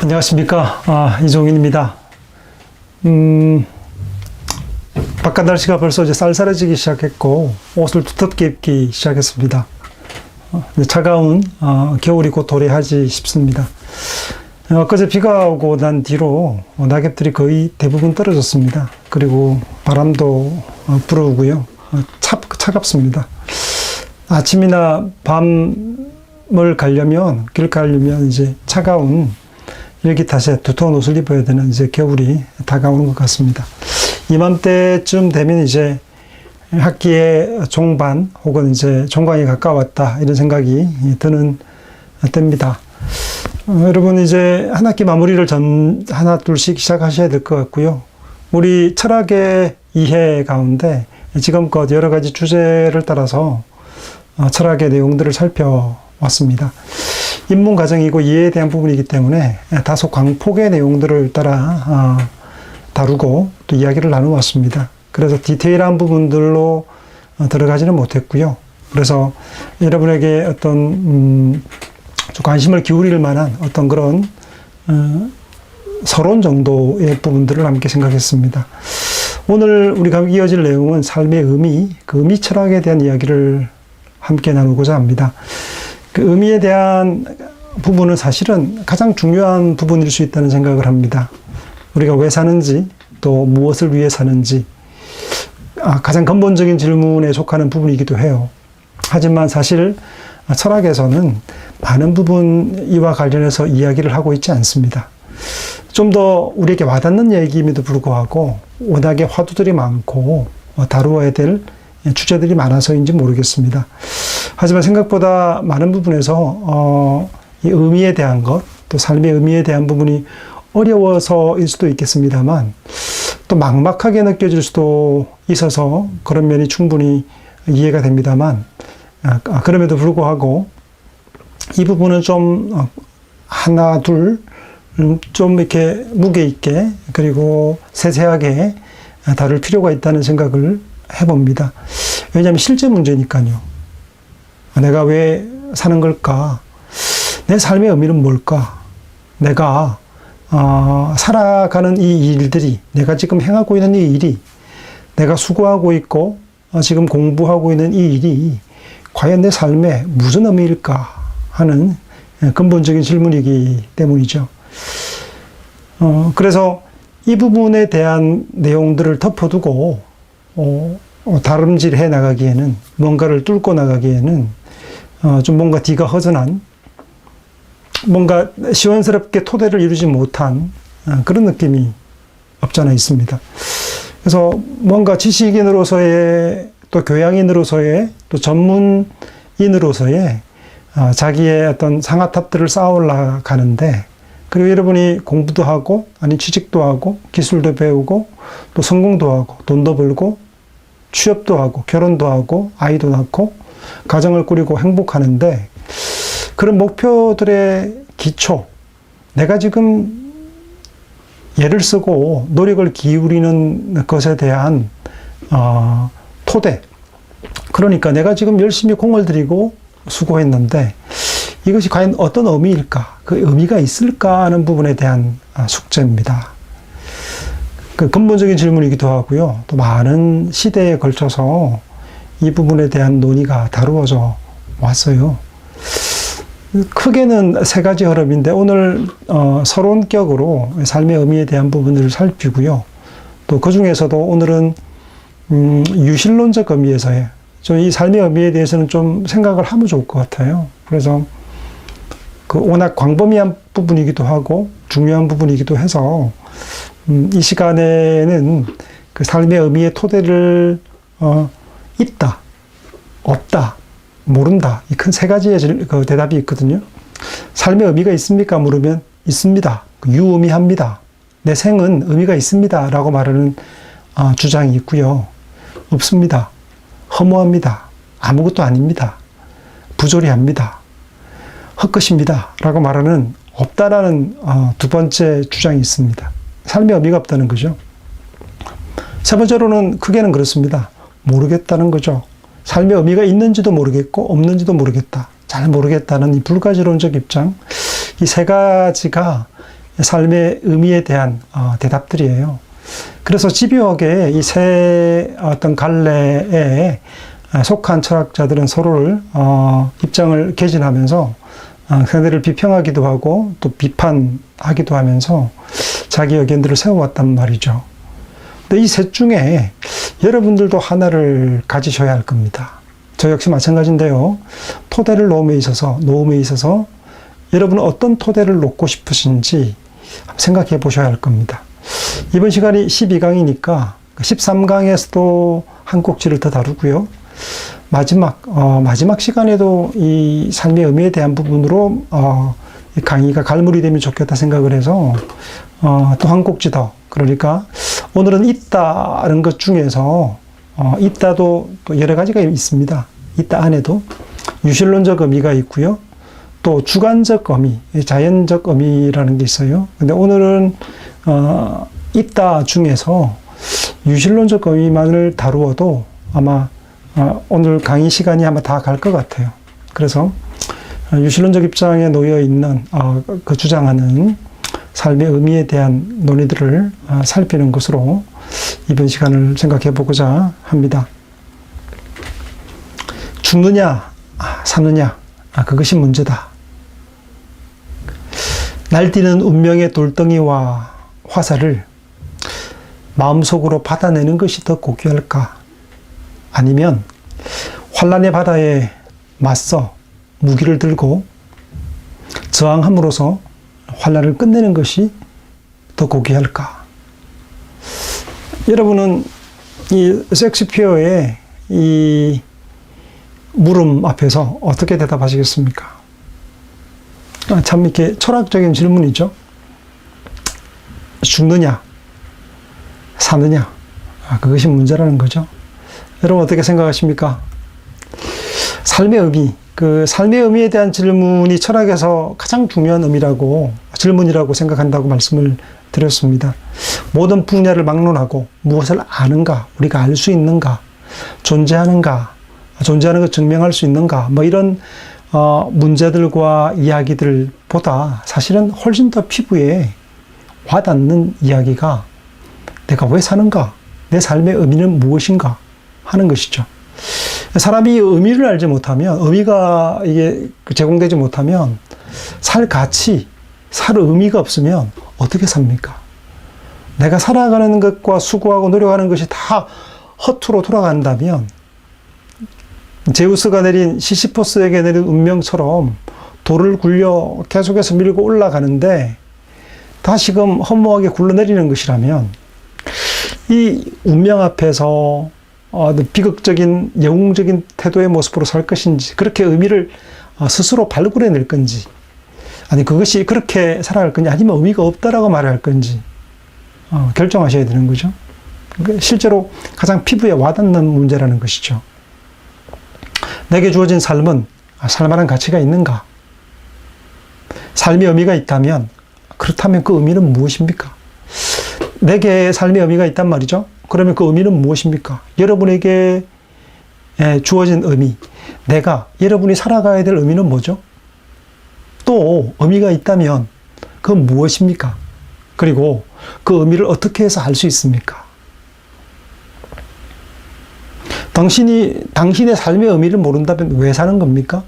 안녕하십니까. 이종인입니다. 바깥 날씨가 벌써 이제 쌀쌀해지기 시작했고, 옷을 두텁게 입기 시작했습니다. 차가운 겨울이 곧 도래하지 싶습니다. 엊그제 비가 오고 난 뒤로 낙엽들이 거의 대부분 떨어졌습니다. 그리고 바람도 불어오고요. 차갑습니다. 아침이나 밤을 가려면, 길 가려면 이제 차가운 일기탓에 두터운 옷을 입어야 되는 이제 겨울이 다가오는 것 같습니다. 이맘때쯤 되면 이제 학기의 종반 혹은 이제 종강이 가까웠다 이런 생각이 드는 때입니다. 여러분 이제 한 학기 마무리를 하나 둘씩 시작하셔야 될 것 같고요. 우리 철학의 이해 가운데 지금껏 여러 가지 주제를 따라서 철학의 내용들을 살펴왔습니다. 입문 과정이고 이해에 대한 부분이기 때문에 다소 광폭의 내용들을 따라 다루고 또 이야기를 나누었습니다. 그래서 디테일한 부분들로 들어가지는 못했고요. 그래서 여러분에게 어떤 좀 관심을 기울일 만한 어떤 그런 서론 정도의 부분들을 함께 생각했습니다. 오늘 우리가 이어질 내용은 삶의 의미, 그 의미 철학에 대한 이야기를 함께 나누고자 합니다. 그 의미에 대한 부분은 사실은 가장 중요한 부분일 수 있다는 생각을 합니다. 우리가 왜 사는지, 또 무엇을 위해 사는지, 가장 근본적인 질문에 속하는 부분이기도 해요. 하지만 사실 철학에서는 많은 부분 이와 관련해서 이야기를 하고 있지 않습니다. 좀 더 우리에게 와닿는 얘기임에도 불구하고 워낙에 화두들이 많고 다루어야 될 주제들이 많아서인지 모르겠습니다. 하지만 생각보다 많은 부분에서 이 의미에 대한 것, 또 삶의 의미에 대한 부분이 어려워서일 수도 있겠습니다만 또 막막하게 느껴질 수도 있어서 그런 면이 충분히 이해가 됩니다만 그럼에도 불구하고 이 부분은 좀 하나 둘 좀 이렇게 무게 있게 그리고 세세하게 다룰 필요가 있다는 생각을 해봅니다. 왜냐하면 실제 문제니까요. 내가 왜 사는 걸까? 내 삶의 의미는 뭘까? 내가 살아가는 이 일들이, 내가 지금 행하고 있는 이 일이, 내가 수고하고 있고 지금 공부하고 있는 이 일이 과연 내 삶에 무슨 의미일까 하는 근본적인 질문이기 때문이죠. 그래서 이 부분에 대한 내용들을 덮어두고 다름질해 나가기에는, 뭔가를 뚫고 나가기에는 좀 뭔가 뒤가 허전한, 뭔가 시원스럽게 토대를 이루지 못한 그런 느낌이 없잖아 있습니다. 그래서 뭔가 지식인으로서의, 또 교양인으로서의, 또 전문인으로서의 자기의 어떤 상아탑들을 쌓아 올라가는데, 그리고 여러분이 공부도 하고, 아니 취직도 하고, 기술도 배우고, 또 성공도 하고, 돈도 벌고, 취업도 하고, 결혼도 하고, 아이도 낳고, 가정을 꾸리고 행복하는데, 그런 목표들의 기초, 내가 지금 애를 쓰고 노력을 기울이는 것에 대한 토대, 그러니까 내가 지금 열심히 공을 들이고 수고했는데 이것이 과연 어떤 의미일까, 그 의미가 있을까 하는 부분에 대한 숙제입니다. 그 근본적인 질문이기도 하고요. 또 많은 시대에 걸쳐서 이 부분에 대한 논의가 다루어져 왔어요. 크게는 세 가지 흐름인데 오늘 서론격으로 삶의 의미에 대한 부분을 살피고요. 또 그 중에서도 오늘은 유실론적 의미에서의, 좀 이 삶의 의미에 대해서는 좀 생각을 하면 좋을 것 같아요. 그래서 그 워낙 광범위한 부분이기도 하고 중요한 부분이기도 해서 이 시간에는 그 삶의 의미의 토대를 있다, 없다, 모른다, 이 큰 세 가지의 그 대답이 있거든요. 삶의 의미가 있습니까? 물으면 있습니다. 유의미합니다. 내 생은 의미가 있습니다. 라고 말하는 주장이 있고요. 없습니다. 허무합니다. 아무것도 아닙니다. 부조리합니다. 헛것입니다. 라고 말하는 없다라는 두 번째 주장이 있습니다. 삶의 의미가 없다는 거죠. 세 번째로는 크게는 그렇습니다. 모르겠다는 거죠. 삶의 의미가 있는지도 모르겠고 없는지도 모르겠다. 잘 모르겠다는 이 불가지론적 입장, 이 세 가지가 삶의 의미에 대한 대답들이에요. 그래서 집요하게 이 세 어떤 갈래에 속한 철학자들은 서로를 입장을 개진하면서 상대를 비평하기도 하고 또 비판하기도 하면서 자기 의견들을 세워왔단 말이죠. 근데 이 셋 중에 여러분들도 하나를 가지셔야 할 겁니다. 저 역시 마찬가지인데요. 토대를 놓음에 있어서 여러분은 어떤 토대를 놓고 싶으신지 생각해 보셔야 할 겁니다. 이번 시간이 12강이니까 13강에서도 한 꼭지를 더 다루고요. 마지막 시간에도 이 삶의 의미에 대한 부분으로 이 강의가 갈무리 되면 좋겠다 생각을 해서 또 한 꼭지 더, 그러니까 오늘은 있다는 것 중에서 있다도 또 여러 가지가 있습니다. 있다 안에도 유실론적 의미가 있고요. 또 주관적 의미, 자연적 의미라는 게 있어요. 근데 오늘은 있다 중에서 유실론적 의미만을 다루어도 아마 오늘 강의 시간이 아마 다 갈 것 같아요. 그래서 유실론적 입장에 놓여 있는 그 주장하는 삶의 의미에 대한 논의들을 살피는 것으로 이번 시간을 생각해 보고자 합니다. 죽느냐 사느냐 그것이 문제다. 날뛰는 운명의 돌덩이와 화살을 마음속으로 받아내는 것이 더 고귀할까? 아니면 환란의 바다에 맞서 무기를 들고 저항함으로써 환란을 끝내는 것이 더 고귀할까? 여러분은 이 셰익스피어의 이 물음 앞에서 어떻게 대답하시겠습니까? 참 이렇게 철학적인 질문이죠. 죽느냐, 사느냐, 그것이 문제라는 거죠. 여러분 어떻게 생각하십니까? 삶의 의미, 그 삶의 의미에 대한 질문이 철학에서 가장 중요한 질문이라고 생각한다고 말씀을 드렸습니다. 모든 분야를 막론하고 무엇을 아는가, 우리가 알 수 있는가, 존재하는 것 증명할 수 있는가, 뭐 이런 문제들과 이야기들보다 사실은 훨씬 더 피부에 와닿는 이야기가 내가 왜 사는가, 내 삶의 의미는 무엇인가 하는 것이죠. 사람이 의미를 알지 못하면, 의미가 이게 제공되지 못하면 살 가치, 살 의미가 없으면 어떻게 삽니까? 내가 살아가는 것과 수고하고 노력하는 것이 다 허투루 돌아간다면 제우스가 내린 시시포스에게 내린 운명처럼 돌을 굴려 계속해서 밀고 올라가는데 다시금 허무하게 굴러내리는 것이라면 이 운명 앞에서 비극적인 영웅적인 태도의 모습으로 살 것인지, 그렇게 의미를 스스로 발굴해낼 건지, 아니 그것이 그렇게 살아갈 건지, 아니면 의미가 없다라고 말할 건지 결정하셔야 되는 거죠. 실제로 가장 피부에 와닿는 문제라는 것이죠. 내게 주어진 삶은 살만한 가치가 있는가? 삶의 의미가 있다면, 그렇다면 그 의미는 무엇입니까? 내게 삶의 의미가 있단 말이죠. 그러면 그 의미는 무엇입니까? 여러분에게 주어진 의미, 여러분이 살아가야 될 의미는 뭐죠? 또 의미가 있다면 그건 무엇입니까? 그리고 그 의미를 어떻게 해서 알 수 있습니까? 당신의 삶의 의미를 모른다면 왜 사는 겁니까?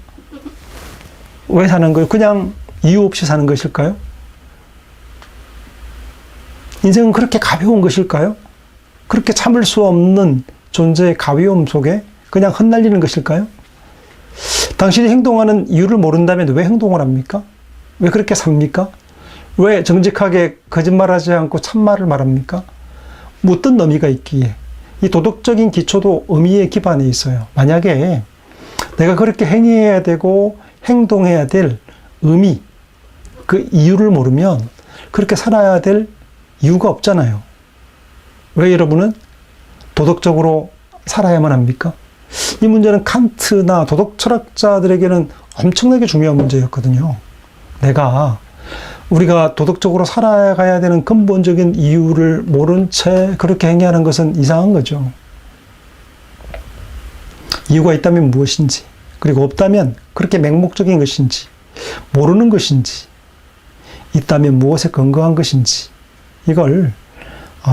왜 사는 거예요? 그냥 이유 없이 사는 것일까요? 인생은 그렇게 가벼운 것일까요? 그렇게 참을 수 없는 존재의 가벼움 속에 그냥 흩날리는 것일까요? 당신이 행동하는 이유를 모른다면 왜 행동을 합니까? 왜 그렇게 삽니까? 왜 정직하게 거짓말하지 않고 참말을 말합니까? 어떤 의미가 있기에? 이 도덕적인 기초도 의미에 기반에 있어요. 만약에 내가 그렇게 행해야 되고 행동해야 될 의미, 그 이유를 모르면 그렇게 살아야 될 이유가 없잖아요. 왜 여러분은 도덕적으로 살아야만 합니까? 이 문제는 칸트나 도덕 철학자들에게는 엄청나게 중요한 문제였거든요. 우리가 도덕적으로 살아가야 되는 근본적인 이유를 모른 채 그렇게 행위하는 것은 이상한 거죠. 이유가 있다면 무엇인지, 그리고 없다면 그렇게 맹목적인 것인지, 모르는 것인지, 있다면 무엇에 근거한 것인지 이걸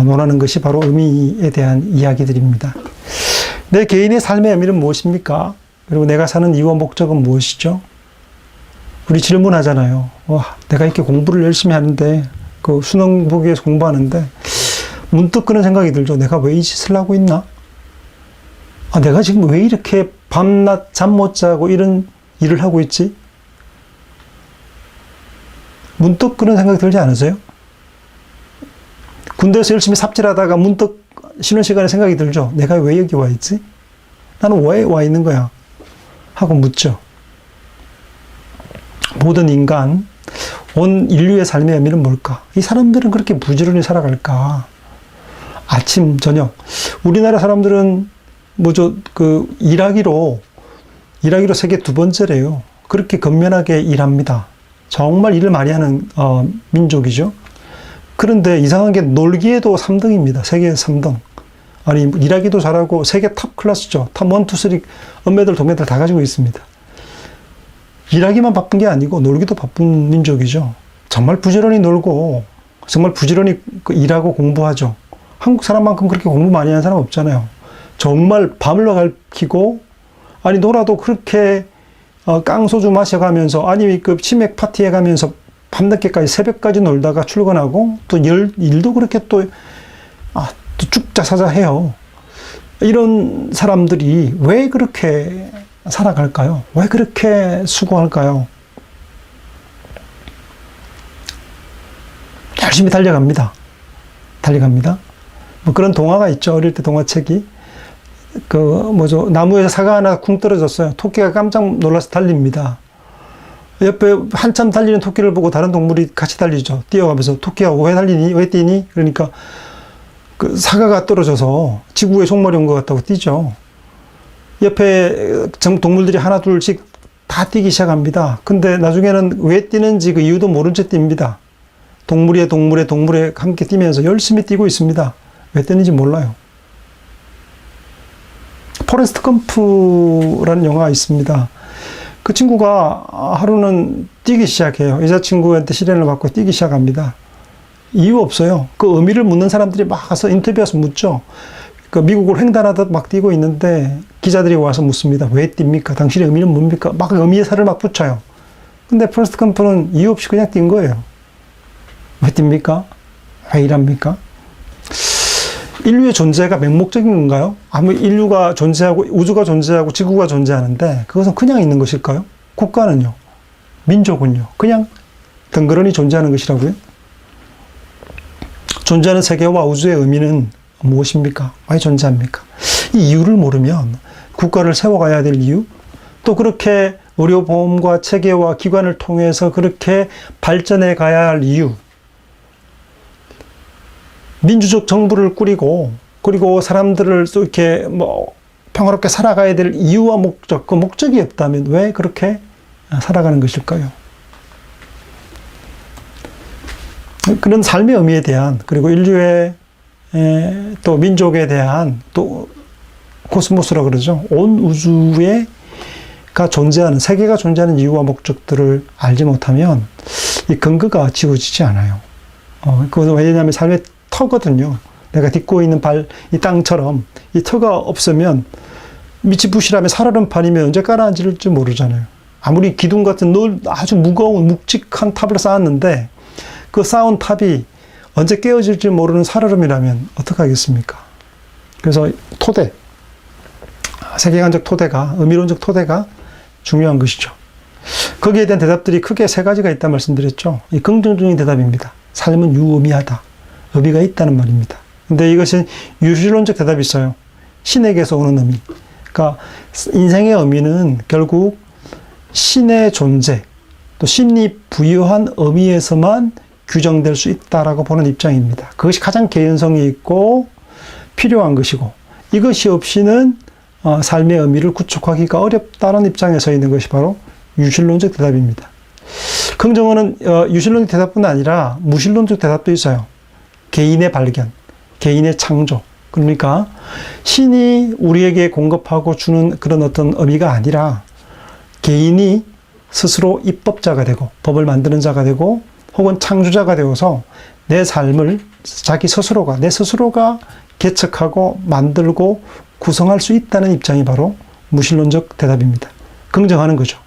논하는 것이 바로 의미에 대한 이야기들입니다. 내 개인의 삶의 의미는 무엇입니까? 그리고 내가 사는 이유와 목적은 무엇이죠? 우리 질문하잖아요. 내가 이렇게 공부를 열심히 하는데 그 수능 보기 위해서 공부하는데 문득 그런 생각이 들죠. 내가 왜 이 짓을 하고 있나? 내가 지금 왜 이렇게 밤낮 잠 못 자고 이런 일을 하고 있지? 문득 그런 생각이 들지 않으세요? 군대에서 열심히 삽질하다가 문득 쉬는 시간에 생각이 들죠. 내가 왜 여기 와 있지? 나는 왜 와 있는 거야? 하고 묻죠. 모든 인간, 온 인류의 삶의 의미는 뭘까? 이 사람들은 그렇게 부지런히 살아갈까? 아침, 저녁. 우리나라 사람들은 일하기로 세계 두 번째래요. 그렇게 근면하게 일합니다. 정말 일을 많이 하는 민족이죠. 그런데 이상한 게 놀기에도 3등입니다. 세계 3등. 아니, 일하기도 잘하고 세계 탑 클래스죠. 탑 1, 2, 3 은메달, 동메달 다 가지고 있습니다. 일하기만 바쁜 게 아니고 놀기도 바쁜 민족이죠. 정말 부지런히 놀고 정말 부지런히 일하고 공부하죠. 한국 사람만큼 그렇게 공부 많이 하는 사람 없잖아요. 정말 밤을 밝히고 아니 놀아도 그렇게 깡소주 마셔가면서 아니 그 치맥 파티해 가면서 밤늦게까지 새벽까지 놀다가 출근하고 또 일도 그렇게 또 쭉자사자 해요. 이런 사람들이 왜 그렇게 살아갈까요? 왜 그렇게 수고할까요? 열심히 달려갑니다. 뭐 그런 동화가 있죠. 어릴 때 동화책이. 나무에서 사과 하나 쿵 떨어졌어요. 토끼가 깜짝 놀라서 달립니다. 옆에 한참 달리는 토끼를 보고 다른 동물이 같이 달리죠. 뛰어가면서 토끼야 왜 달리니? 왜 뛰니? 그러니까 그 사과가 떨어져서 지구에 속물이 온 것 같다고 뛰죠. 옆에 동물들이 하나 둘씩 다 뛰기 시작합니다. 근데 나중에는 왜 뛰는지 그 이유도 모른 채 뜁니다. 동물에 함께 뛰면서 열심히 뛰고 있습니다. 왜 뛰는지 몰라요. 포레스트 검프라는 영화가 있습니다. 그 친구가 하루는 뛰기 시작해요. 여자친구한테 시련을 받고 뛰기 시작합니다. 이유 없어요. 그 의미를 묻는 사람들이 막 가서 인터뷰해서 묻죠. 그 미국을 횡단하듯 막 뛰고 있는데 기자들이 와서 묻습니다. 왜 뜁니까? 당신의 의미는 뭡니까? 막 의미의 살을 막 붙여요. 근데 포레스트 검프는 이유 없이 그냥 뛴 거예요. 왜 뜁니까? 왜 일합니까? 인류의 존재가 맹목적인 건가요? 인류가 존재하고 우주가 존재하고 지구가 존재하는데 그것은 그냥 있는 것일까요? 국가는요? 민족은요? 그냥 덩그러니 존재하는 것이라고요? 존재하는 세계와 우주의 의미는 무엇입니까? 왜 존재합니까? 이 이유를 모르면 국가를 세워가야 될 이유, 또 그렇게 의료보험과 체계와 기관을 통해서 그렇게 발전해 가야 할 이유, 민주적 정부를 꾸리고 그리고 사람들을 이렇게 평화롭게 살아가야 될 이유와 목적, 그 목적이 없다면 왜 그렇게 살아가는 것일까요? 그런 삶의 의미에 대한, 그리고 인류의 또 민족에 대한, 또 코스모스라 그러죠. 온 우주가 존재하는, 세계가 존재하는 이유와 목적들을 알지 못하면 이 근거가 지워지지 않아요. 그것은 왜냐하면 삶의 터거든요. 내가 딛고 있는 이 땅처럼 이 터가 없으면 밑이 부실하면 살얼음판이면 언제 깔아앉을지 모르잖아요. 아무리 기둥 같은 아주 무거운 묵직한 탑을 쌓았는데 그 쌓은 탑이 언제 깨어질지 모르는 살얼음이라면 어떡하겠습니까? 그래서 토대, 세계관적 토대가, 의미론적 토대가 중요한 것이죠. 거기에 대한 대답들이 크게 세 가지가 있다 말씀드렸죠. 이 긍정적인 대답입니다. 삶은 유의미하다. 의미가 있다는 말입니다. 근데 이것은 유실론적 대답이 있어요. 신에게서 오는 의미. 그러니까 인생의 의미는 결국 신의 존재, 또 신이 부여한 의미에서만 규정될 수 있다라고 보는 입장입니다. 그것이 가장 개연성이 있고 필요한 것이고, 이것이 없이는 삶의 의미를 구축하기가 어렵다는 입장에 서 있는 것이 바로 유실론적 대답입니다. 긍정어는 유실론적 대답뿐 아니라 무실론적 대답도 있어요. 개인의 발견, 개인의 창조. 그러니까 신이 우리에게 공급하고 주는 그런 어떤 의미가 아니라 개인이 스스로 입법자가 되고 법을 만드는 자가 되고 혹은 창조자가 되어서 내 삶을 내 스스로가 개척하고 만들고 구성할 수 있다는 입장이 바로 무신론적 대답입니다. 긍정하는 거죠.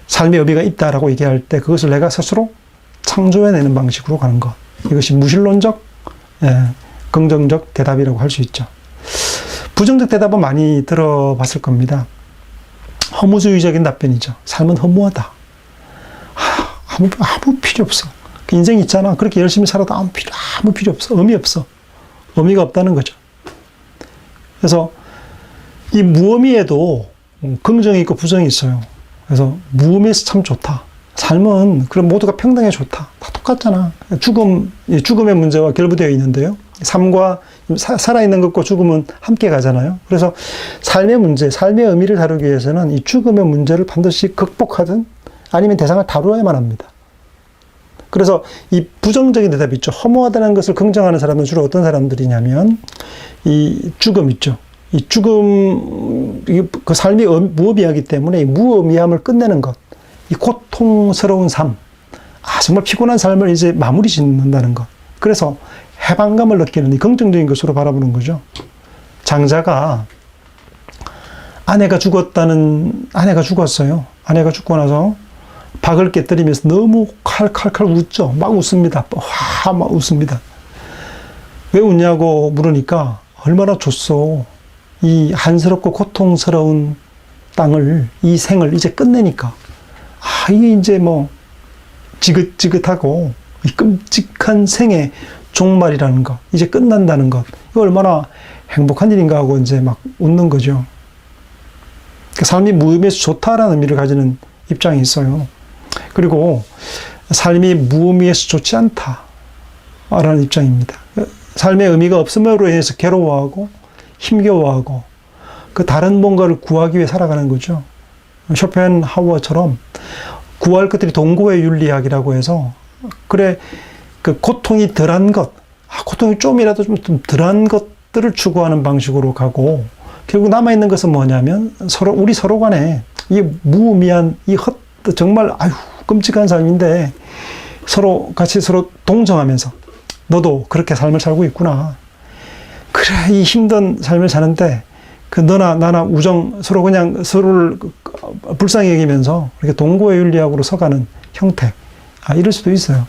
삶의 의미가 있다라고 얘기할 때 그것을 내가 스스로 창조해내는 방식으로 가는 것. 이것이 무신론적, 긍정적 대답이라고 할 수 있죠. 부정적 대답은 많이 들어봤을 겁니다. 허무주의적인 답변이죠. 삶은 허무하다. 아무 필요 없어. 그 인생 있잖아. 그렇게 열심히 살아도 아무 필요 없어. 의미 없어. 의미가 없다는 거죠. 그래서 이 무의미에도 긍정이 있고 부정이 있어요. 그래서 무의미해서 참 좋다. 삶은 그럼 모두가 평등해 좋다. 다 똑같잖아. 죽음의 문제와 결부되어 있는데요. 삶과 살아있는 것과 죽음은 함께 가잖아요. 그래서 삶의 문제, 삶의 의미를 다루기 위해서는 이 죽음의 문제를 반드시 극복하든 아니면 대상을 다루어야만 합니다. 그래서 이 부정적인 대답이 있죠. 허무하다는 것을 긍정하는 사람은 주로 어떤 사람들이냐면 이 죽음 있죠. 이 죽음, 그 삶이 무의미하기 때문에 이 무의미함을 끝내는 것, 이 고통스러운 삶, 정말 피곤한 삶을 이제 마무리 짓는다는 것. 그래서 해방감을 느끼는 이 긍정적인 것으로 바라보는 거죠. 장자가 아내가 죽었어요. 아내가 죽고 나서 박을 깨뜨리면서 너무 칼칼칼 웃죠. 막 웃습니다. 막 웃습니다. 왜 웃냐고 물으니까 얼마나 좋소. 이 한스럽고 고통스러운 땅을, 이 생을 이제 끝내니까. 이게 이제 뭐 지긋지긋하고 이 끔찍한 생의 종말이라는 것, 이제 끝난다는 것, 이거 얼마나 행복한 일인가 하고 이제 막 웃는 거죠. 삶이 무의미해서 좋다라는 의미를 가지는 입장이 있어요. 그리고 삶이 무의미해서 좋지 않다라는 입장입니다. 삶의 의미가 없음으로 인해서 괴로워하고 힘겨워하고 그 다른 뭔가를 구하기 위해 살아가는 거죠. 쇼펜하우어처럼 구할 것들이 동고의 윤리학이라고 해서 그래 그 고통이 덜한 것, 고통이 좀이라도 좀 덜한 것들을 추구하는 방식으로 가고 결국 남아있는 것은 뭐냐면 우리 서로 간에 이 무의미한 정말 끔찍한 삶인데 같이 서로 동정하면서 너도 그렇게 삶을 살고 있구나. 그래, 이 힘든 삶을 사는데 너나 나나 우정 서로를 불쌍히 여기면서 이렇게 동고의 윤리학으로 서가는 형태. 이럴 수도 있어요.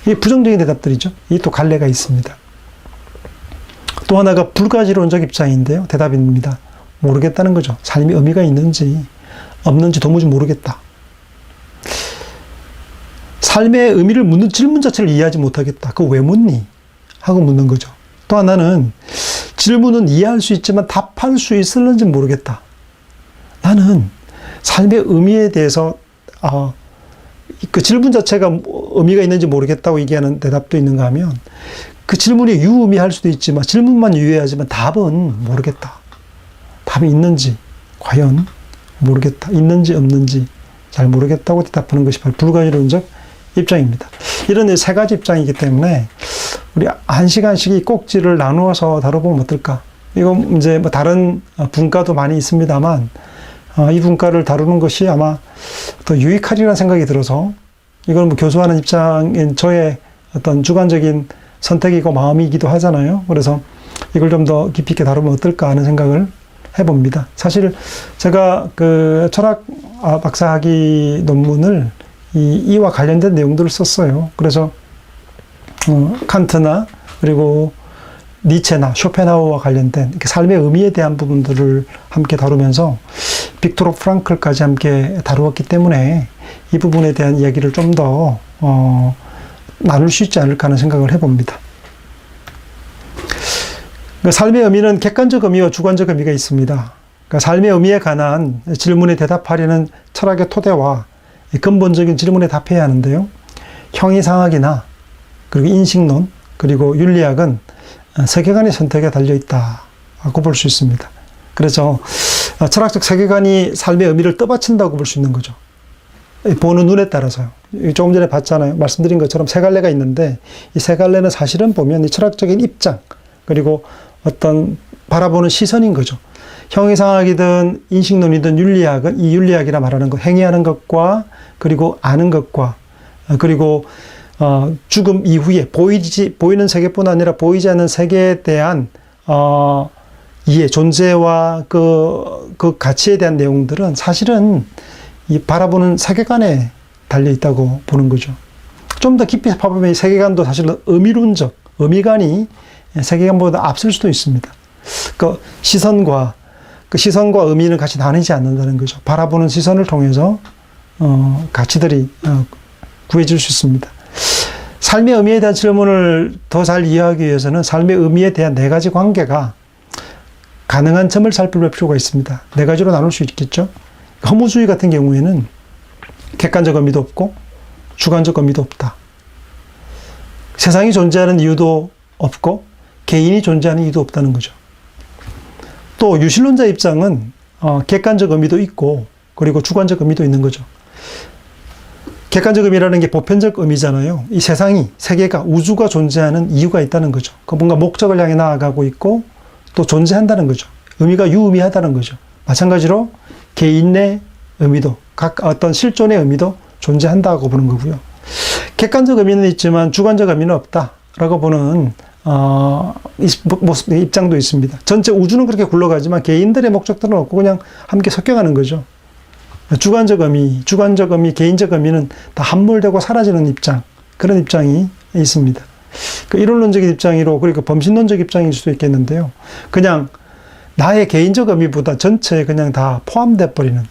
이게 부정적인 대답들이죠. 이 또 갈래가 있습니다. 또 하나가 불가지론적 입장인데요. 대답입니다. 모르겠다는 거죠. 삶이 의미가 있는지 없는지 도무지 모르겠다. 삶의 의미를 묻는 질문 자체를 이해하지 못하겠다. 그거 왜 묻니? 하고 묻는 거죠. 또 하나는 질문은 이해할 수 있지만 답할 수 있을는지 모르겠다. 나는 삶의 의미에 대해서 그 질문 자체가 의미가 있는지 모르겠다고 얘기하는 대답도 있는가 하면 그 질문이 유의미할 수도 있지만 질문만 유의하지만 답은 모르겠다. 답이 있는지 과연 모르겠다. 있는지 없는지 잘 모르겠다고 대답하는 것이 바로 불가지론적 입장입니다. 이런 세 가지 입장이기 때문에 우리 한 시간씩 이 꼭지를 나누어서 다뤄보면 어떨까? 이건 이제 뭐 다른 분과도 많이 있습니다만 이 분과를 다루는 것이 아마 더 유익하리라는 생각이 들어서 이건 뭐 교수하는 입장인 저의 어떤 주관적인 선택이고 마음이기도 하잖아요. 그래서 이걸 좀 더 깊이 있게 다루면 어떨까 하는 생각을 해봅니다. 사실 제가 그 철학 박사학위 논문을 이와 관련된 내용들을 썼어요. 그래서 칸트나 그리고 니체나 쇼펜하우어와 관련된 삶의 의미에 대한 부분들을 함께 다루면서 빅토르 프랑클까지 함께 다루었기 때문에 이 부분에 대한 이야기를 좀 더 나눌 수 있지 않을까 하는 생각을 해봅니다. 삶의 의미는 객관적 의미와 주관적 의미가 있습니다. 그러니까 삶의 의미에 관한 질문에 대답하려는 철학의 토대와 근본적인 질문에 답해야 하는데요. 형이상학이나 그리고 인식론 그리고 윤리학은 세계관의 선택에 달려있다고 볼 수 있습니다. 그래서 철학적 세계관이 삶의 의미를 떠받친다고 볼 수 있는 거죠. 보는 눈에 따라서요. 조금 전에 봤잖아요. 말씀드린 것처럼 세 갈래가 있는데 이 세 갈래는 사실은 보면 이 철학적인 입장 그리고 어떤 바라보는 시선인 거죠. 형이상학이든 인식론이든 윤리학은 이 윤리학이라 말하는 것, 행위하는 것과 그리고 아는 것과 그리고 죽음 이후에 보이는 세계뿐 아니라 보이지 않는 세계에 대한 이해, 존재와 그 가치에 대한 내용들은 사실은 이 바라보는 세계관에 달려 있다고 보는 거죠. 좀 더 깊이 파보면 이 세계관도 사실은 의미론적, 의미관이 세계관보다 앞설 수도 있습니다. 그 시선과 의미는 같이 나뉘지 않는다는 거죠. 바라보는 시선을 통해서 가치들이 구해질 수 있습니다. 삶의 의미에 대한 질문을 더 잘 이해하기 위해서는 삶의 의미에 대한 네 가지 관계가 가능한 점을 살펴볼 필요가 있습니다. 네 가지로 나눌 수 있겠죠. 허무주의 같은 경우에는 객관적 의미도 없고 주관적 의미도 없다. 세상이 존재하는 이유도 없고 개인이 존재하는 이유도 없다는 거죠. 또 유실론자 입장은 객관적 의미도 있고 그리고 주관적 의미도 있는 거죠. 객관적 의미라는 게 보편적 의미잖아요. 이 세상이, 세계가, 우주가 존재하는 이유가 있다는 거죠. 그 뭔가 목적을 향해 나아가고 있고 또 존재한다는 거죠. 의미가 유의미하다는 거죠. 마찬가지로 개인의 의미도, 각 어떤 실존의 의미도 존재한다고 보는 거고요. 객관적 의미는 있지만 주관적 의미는 없다라고 보는 입장도 있습니다. 전체 우주는 그렇게 굴러가지만 개인들의 목적들은 없고 그냥 함께 섞여가는 거죠. 주관적 의미, 개인적 의미는 다 함몰되고 사라지는 입장, 그런 입장이 있습니다. 그 이론론적인 입장이로, 그리고 범신론적 입장일 수도 있겠는데요. 그냥 나의 개인적 의미보다 전체에 그냥 다 포함돼 버리는,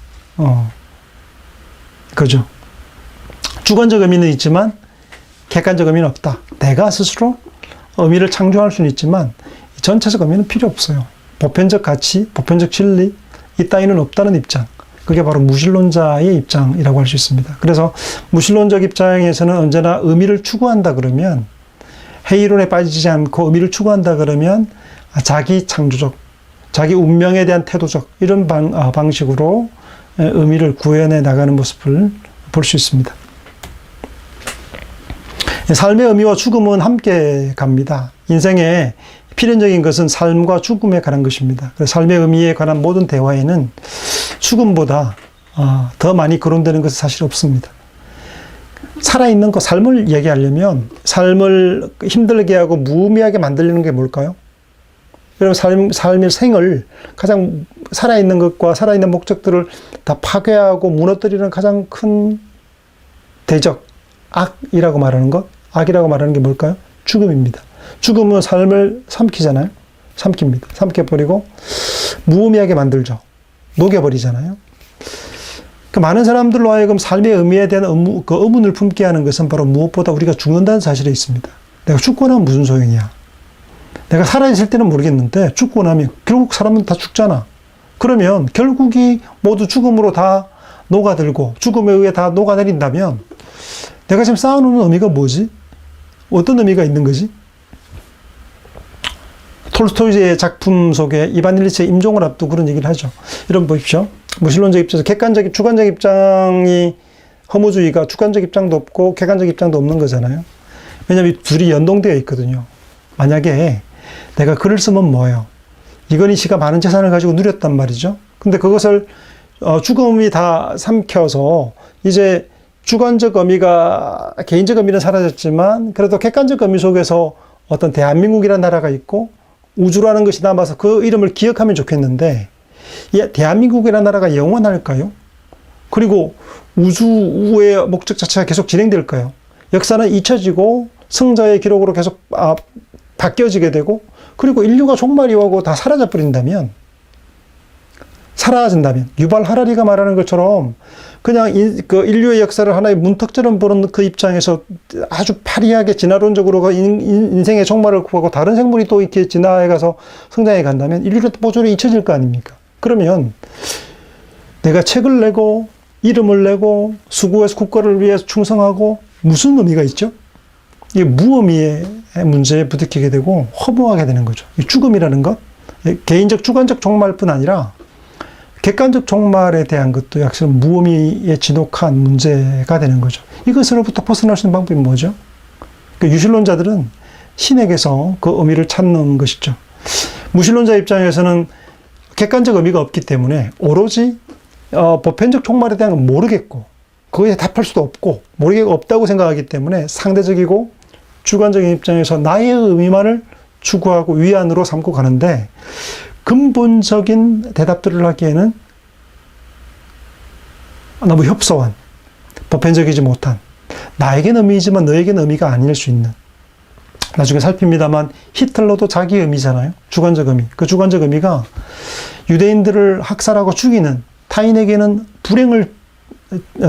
그죠. 주관적 의미는 있지만 객관적 의미는 없다. 내가 스스로 의미를 창조할 수는 있지만 전체적 의미는 필요 없어요. 보편적 가치, 보편적 진리, 이 따위는 없다는 입장. 그게 바로 무신론자의 입장이라고 할 수 있습니다. 그래서 무신론적 입장에서는 언제나 의미를 추구한다 그러면, 회의론에 빠지지 않고 의미를 추구한다 그러면 자기 창조적, 자기 운명에 대한 태도적 이런 방식으로 의미를 구현해 나가는 모습을 볼 수 있습니다. 삶의 의미와 죽음은 함께 갑니다. 인생의 필연적인 것은 삶과 죽음에 관한 것입니다. 그래서 삶의 의미에 관한 모든 대화에는 죽음보다 더 많이 거론되는 것은 사실 없습니다. 살아있는 것, 삶을 얘기하려면 삶을 힘들게 하고 무의미하게 만들려는 게 뭘까요? 여러분, 삶의 생을 가장 살아있는 것과 살아있는 목적들을 다 파괴하고 무너뜨리는 가장 큰 대적, 악이라고 말하는 것, 악이라고 말하는 게 뭘까요? 죽음입니다. 죽음은 삶을 삼키잖아요. 삼킵니다. 삼켜버리고 무의미하게 만들죠. 녹여버리잖아요. 그 많은 사람들로 하여금 삶의 의미에 대한 의문을 품게 하는 것은 바로 무엇보다 우리가 죽는다는 사실에 있습니다. 내가 죽고 나면 무슨 소용이야? 내가 살아있을 때는 모르겠는데 죽고 나면 결국 사람은 다 죽잖아. 그러면 결국이 모두 죽음으로 다 녹아들고 죽음에 의해 다 녹아내린다면 내가 지금 쌓아놓는 의미가 뭐지? 어떤 의미가 있는 거지? 톨스토이의 작품 속에 이반 일리치의 임종을 앞두고 그런 얘기를 하죠. 여러분 보십시오. 무신론적 입장에서 주관적 입장이 허무주의가 주관적 입장도 없고 객관적 입장도 없는 거잖아요. 왜냐하면 둘이 연동되어 있거든요. 만약에 내가 글을 쓰면 뭐예요? 이건희 씨가 많은 재산을 가지고 누렸단 말이죠. 근데 그것을 죽음이 다 삼켜서 이제 주관적 의미가, 개인적 의미는 사라졌지만 그래도 객관적 의미 속에서 어떤 대한민국이라는 나라가 있고 우주라는 것이 남아서 그 이름을 기억하면 좋겠는데, 이 대한민국이라는 나라가 영원할까요? 그리고 우주의 목적 자체가 계속 진행될까요? 역사는 잊혀지고 승자의 기록으로 계속 바뀌어지게 되고, 그리고 인류가 종말이 오고 다 사라져버린다면, 사라진다면, 유발 하라리가 말하는 것처럼 그냥 그 인류의 역사를 하나의 문턱처럼 보는 그 입장에서 아주 파리하게 진화론적으로 인생의 종말을 구하고 다른 생물이 또 이렇게 진화해 가서 성장해 간다면 인류는 보존이 잊혀질 거 아닙니까? 그러면 내가 책을 내고 이름을 내고 수고해서 국가를 위해서 충성하고 무슨 의미가 있죠? 이게 무의미의 문제에 부딪히게 되고 허무하게 되는 거죠. 이 죽음이라는 것, 개인적 주관적 종말뿐 아니라 객관적 종말에 대한 것도 역시 무의미의 지독한 문제가 되는 거죠. 이것으로부터 벗어날 수 있는 방법이 뭐죠? 유실론자들은 신에게서 그 의미를 찾는 것이죠. 무신론자 입장에서는 객관적 의미가 없기 때문에 오로지 보편적 종말에 대한 건 모르겠고, 그거에 답할 수도 없고 모르겠고 없다고 생각하기 때문에 상대적이고 주관적인 입장에서 나의 의미만을 추구하고 위안으로 삼고 가는데, 근본적인 대답들을 하기에는 너무 협소한, 보편적이지 못한, 나에게는 의미이지만 너에게는 의미가 아닐 수 있는, 나중에 살핍니다만 히틀러도 자기 의미잖아요. 주관적 의미. 그 주관적 의미가 유대인들을 학살하고 죽이는, 타인에게는 불행을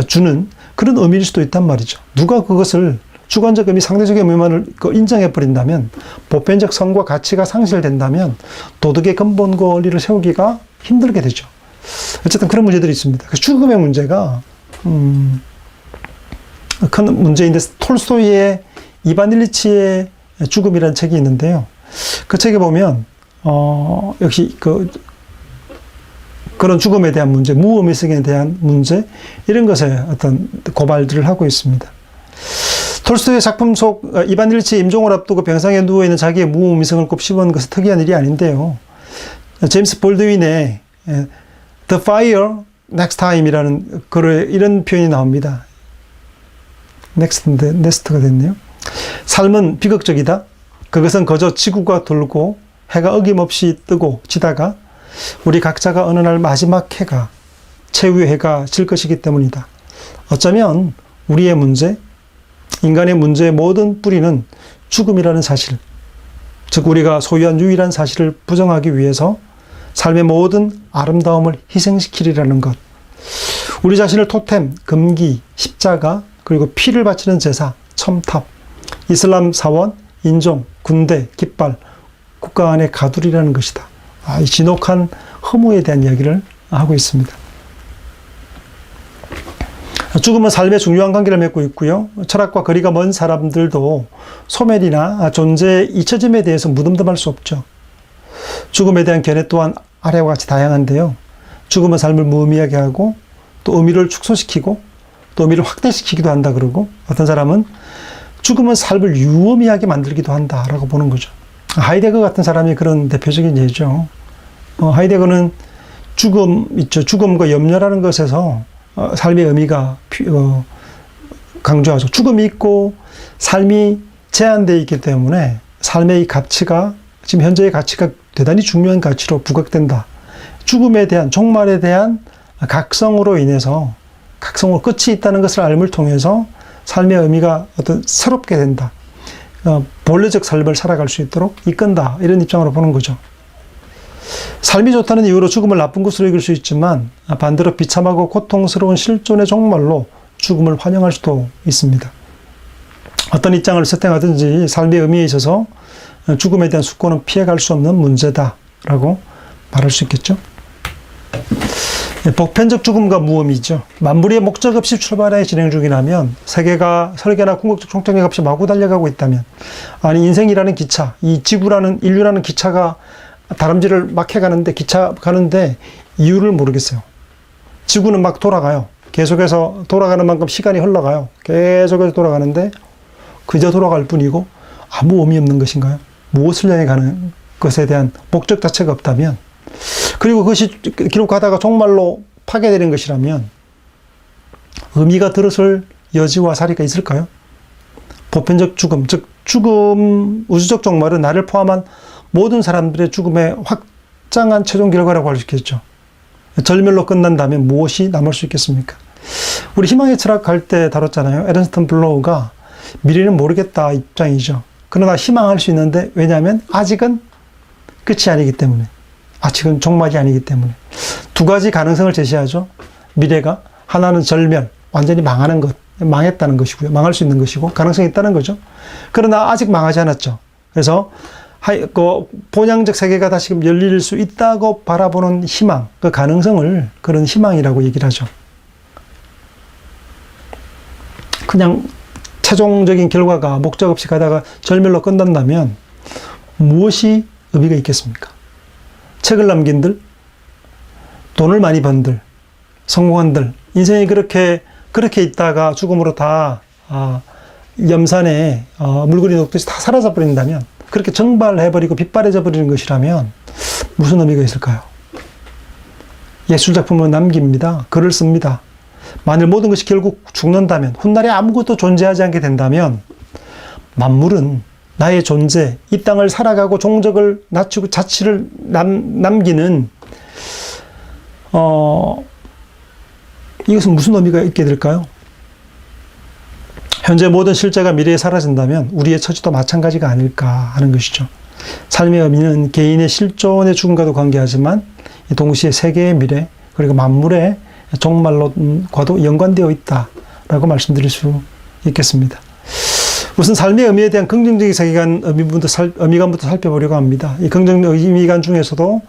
주는 그런 의미일 수도 있단 말이죠. 누가 그것을 주관적 의미, 상대적인 의미만을 인정해버린다면, 보편적 선과 가치가 상실된다면 도덕의 근본 권리를 세우기가 힘들게 되죠. 어쨌든 그런 문제들이 있습니다. 죽음의 문제가 큰 문제인데, 톨스토이의 이반 일리치의 죽음이라는 책이 있는데요. 그 책에 보면 역시 그런 죽음에 대한 문제, 무의미성에 대한 문제, 이런 것에 어떤 고발들을 하고 있습니다. 톨스토이의 작품 속 이반 일리치의 임종을 앞두고 병상에 누워있는 자기의 무의미성을 곱씹은 것은 특이한 일이 아닌데요. 제임스 볼드윈의 The Fire Next Time이라는 글에 이런 표현이 나옵니다. 넥스트인데 네스트가 됐네요. 삶은 비극적이다. 그것은 거저 지구가 돌고 해가 어김없이 뜨고 지다가 우리 각자가 어느 날 마지막 해가, 최후의 해가 질 것이기 때문이다. 어쩌면 우리의 문제, 인간의 문제의 모든 뿌리는 죽음이라는 사실, 즉 우리가 소유한 유일한 사실을 부정하기 위해서 삶의 모든 아름다움을 희생시키리라는 것. 우리 자신을 토템, 금기, 십자가, 그리고 피를 바치는 제사, 첨탑, 이슬람 사원, 인종, 군대, 깃발, 국가 안에 가두리라는 것이다. 이 진혹한 허무에 대한 이야기를 하고 있습니다. 죽음은 삶의 중요한 관계를 맺고 있고요. 철학과 거리가 먼 사람들도 소멸이나 존재의 잊혀짐에 대해서 무덤덤할 수 없죠. 죽음에 대한 견해 또한 아래와 같이 다양한데요. 죽음은 삶을 무의미하게 하고 또 의미를 축소시키고 또 의미를 확대시키기도 한다 그러고, 어떤 사람은 죽음은 삶을 유의미하게 만들기도 한다라고 보는 거죠. 하이데거 같은 사람이 그런 대표적인 예죠. 하이데거는 죽음 있죠. 죽음과 염려라는 것에서 삶의 의미가 강조하죠. 죽음이 있고 삶이 제한되어 있기 때문에 삶의 이 가치가, 지금 현재의 가치가 대단히 중요한 가치로 부각된다. 죽음에 대한, 종말에 대한 각성으로 인해서, 각성으로 끝이 있다는 것을 알음을 통해서 삶의 의미가 어떤 새롭게 된다. 본래적 삶을 살아갈 수 있도록 이끈다. 이런 입장으로 보는 거죠. 삶이 좋다는 이유로 죽음을 나쁜 것으로 여길 수 있지만, 반대로 비참하고 고통스러운 실존의 종말로 죽음을 환영할 수도 있습니다. 어떤 입장을 선택하든지 삶의 의미에 있어서 죽음에 대한 숙고는 피해갈 수 없는 문제다라고 말할 수 있겠죠. 보편적 죽음과 무의미죠. 만물의 목적 없이 출발해 진행 중이라면, 세계가 설계나 궁극적 총정력 없이 마구 달려가고 있다면, 아니 인생이라는 기차, 이 지구라는, 인류라는 기차가 다람쥐를 막 해가는데, 기차 가는데 이유를 모르겠어요. 지구는 막 돌아가요. 계속해서 돌아가는 만큼 시간이 흘러가요. 계속해서 돌아가는데 그저 돌아갈 뿐이고 아무 의미 없는 것인가요? 무엇을 향해 가는 것에 대한 목적 자체가 없다면, 그리고 그것이 기록하다가 종말로 파괴되는 것이라면 의미가 들어설 여지와 자리가 있을까요? 보편적 죽음, 즉 죽음, 우주적 종말은 나를 포함한 모든 사람들의 죽음의 확장한 최종 결과라고 할 수 있겠죠. 절멸로 끝난다면 무엇이 남을 수 있겠습니까? 우리 희망의 철학 할 때 다뤘잖아요. 에른스트 블로우가 미래는 모르겠다 입장이죠. 그러나 희망할 수 있는데, 왜냐하면 아직은 끝이 아니기 때문에, 아직은 종말이 아니기 때문에. 두 가지 가능성을 제시하죠. 미래가, 하나는 절멸, 완전히 망하는 것, 망했다는 것이고요. 망할 수 있는 것이고 가능성이 있다는 거죠. 그러나 아직 망하지 않았죠. 그래서 본향적 세계가 다시금 열릴 수 있다고 바라보는 희망, 그 가능성을 그런 희망이라고 얘기를 하죠. 그냥 최종적인 결과가 목적 없이 가다가 절멸로 끝난다면 무엇이 의미가 있겠습니까? 책을 남긴들, 돈을 많이 번들, 성공한들, 인생이 그렇게 있다가 죽음으로 다 염산에 물건이 녹듯이 다 사라져 버린다면, 그렇게 정발해버리고 빗발해져 버리는 것이라면 무슨 의미가 있을까요? 예술작품을 남깁니다. 글을 씁니다. 만일 모든 것이 결국 죽는다면, 훗날에 아무것도 존재하지 않게 된다면 만물은 나의 존재, 이 땅을 살아가고 종적을 낮추고 자취를 남기는 이것은 무슨 의미가 있게 될까요? 현재 모든 실제가 미래에 사라진다면 우리의 처지도 마찬가지가 아닐까 하는 것이죠. 삶의 의미는 개인의 실존의 죽음과도 관계하지만 동시에 세계의 미래 그리고 만물의 종말과도 연관되어 있다라고 말씀드릴 수 있겠습니다. 우선 삶의 의미에 대한 긍정적인 세계관 의미관부터 살펴보려고 합니다. 이 긍정적 의미관 중에서도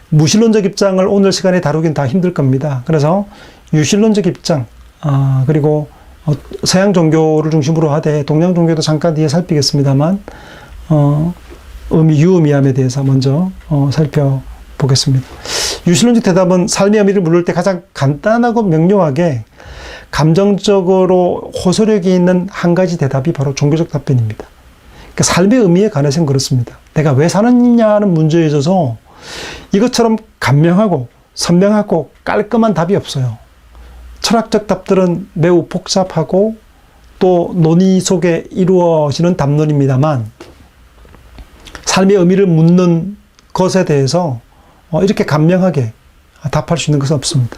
무신론적 입장을 오늘 시간에 다루긴 다 힘들 겁니다. 그래서 유신론적 입장, 그리고 서양 종교를 중심으로 하되 동양 종교도 잠깐 뒤에 살피겠습니다만 유의미함에 대해서 먼저 살펴보겠습니다. 유신론적 대답은 삶의 의미를 물을 때 가장 간단하고 명료하게 감정적으로 호소력이 있는 한 가지 대답이 바로 종교적 답변입니다. 그러니까 삶의 의미에 관해서는 그렇습니다. 내가 왜 사느냐는 문제에 있어서 이것처럼 간명하고 선명하고 깔끔한 답이 없어요. 철학적 답들은 매우 복잡하고 또 논의 속에 이루어지는 담론입니다만 삶의 의미를 묻는 것에 대해서 이렇게 간명하게 답할 수 있는 것은 없습니다.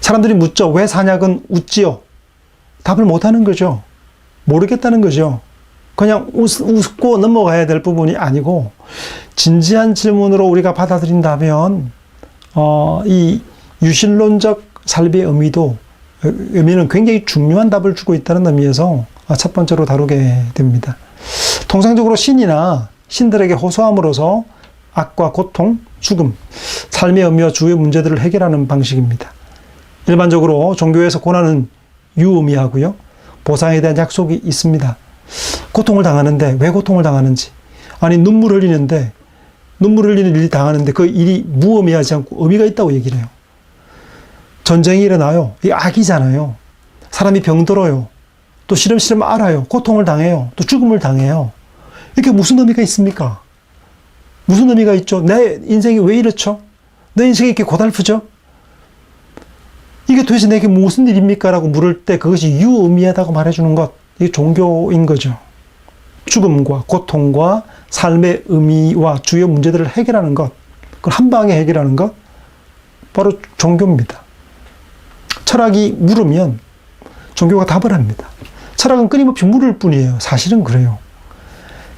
사람들이 묻죠. 왜 사냐건 웃지요. 답을 못하는 거죠. 모르겠다는 거죠. 그냥 웃고 넘어가야 될 부분이 아니고 진지한 질문으로 우리가 받아들인다면 이 유신론적 삶의 의미는 굉장히 중요한 답을 주고 있다는 의미에서 첫 번째로 다루게 됩니다. 통상적으로 신이나 신들에게 호소함으로써 악과 고통, 죽음, 삶의 의미와 주의 문제들을 해결하는 방식입니다. 일반적으로 종교에서 고난은 유의미하고요. 보상에 대한 약속이 있습니다. 고통을 당하는데 왜 고통을 당하는지, 아니 눈물 흘리는 일이 당하는데 그 일이 무의미하지 않고 의미가 있다고 얘기를 해요. 전쟁이 일어나요. 이게 악이잖아요. 사람이 병들어요. 또 시름시름 앓아요. 고통을 당해요. 또 죽음을 당해요. 이게 무슨 의미가 있습니까? 무슨 의미가 있죠? 내 인생이 왜 이렇죠? 내 인생이 이렇게 고달프죠? 이게 도대체 내게 무슨 일입니까? 라고 물을 때 그것이 유의미하다고 말해주는 것, 이게 종교인 거죠. 죽음과 고통과 삶의 의미와 주요 문제들을 해결하는 것, 그걸 한 방에 해결하는 것, 바로 종교입니다. 철학이 물으면 종교가 답을 합니다. 철학은 끊임없이 물을 뿐이에요. 사실은 그래요.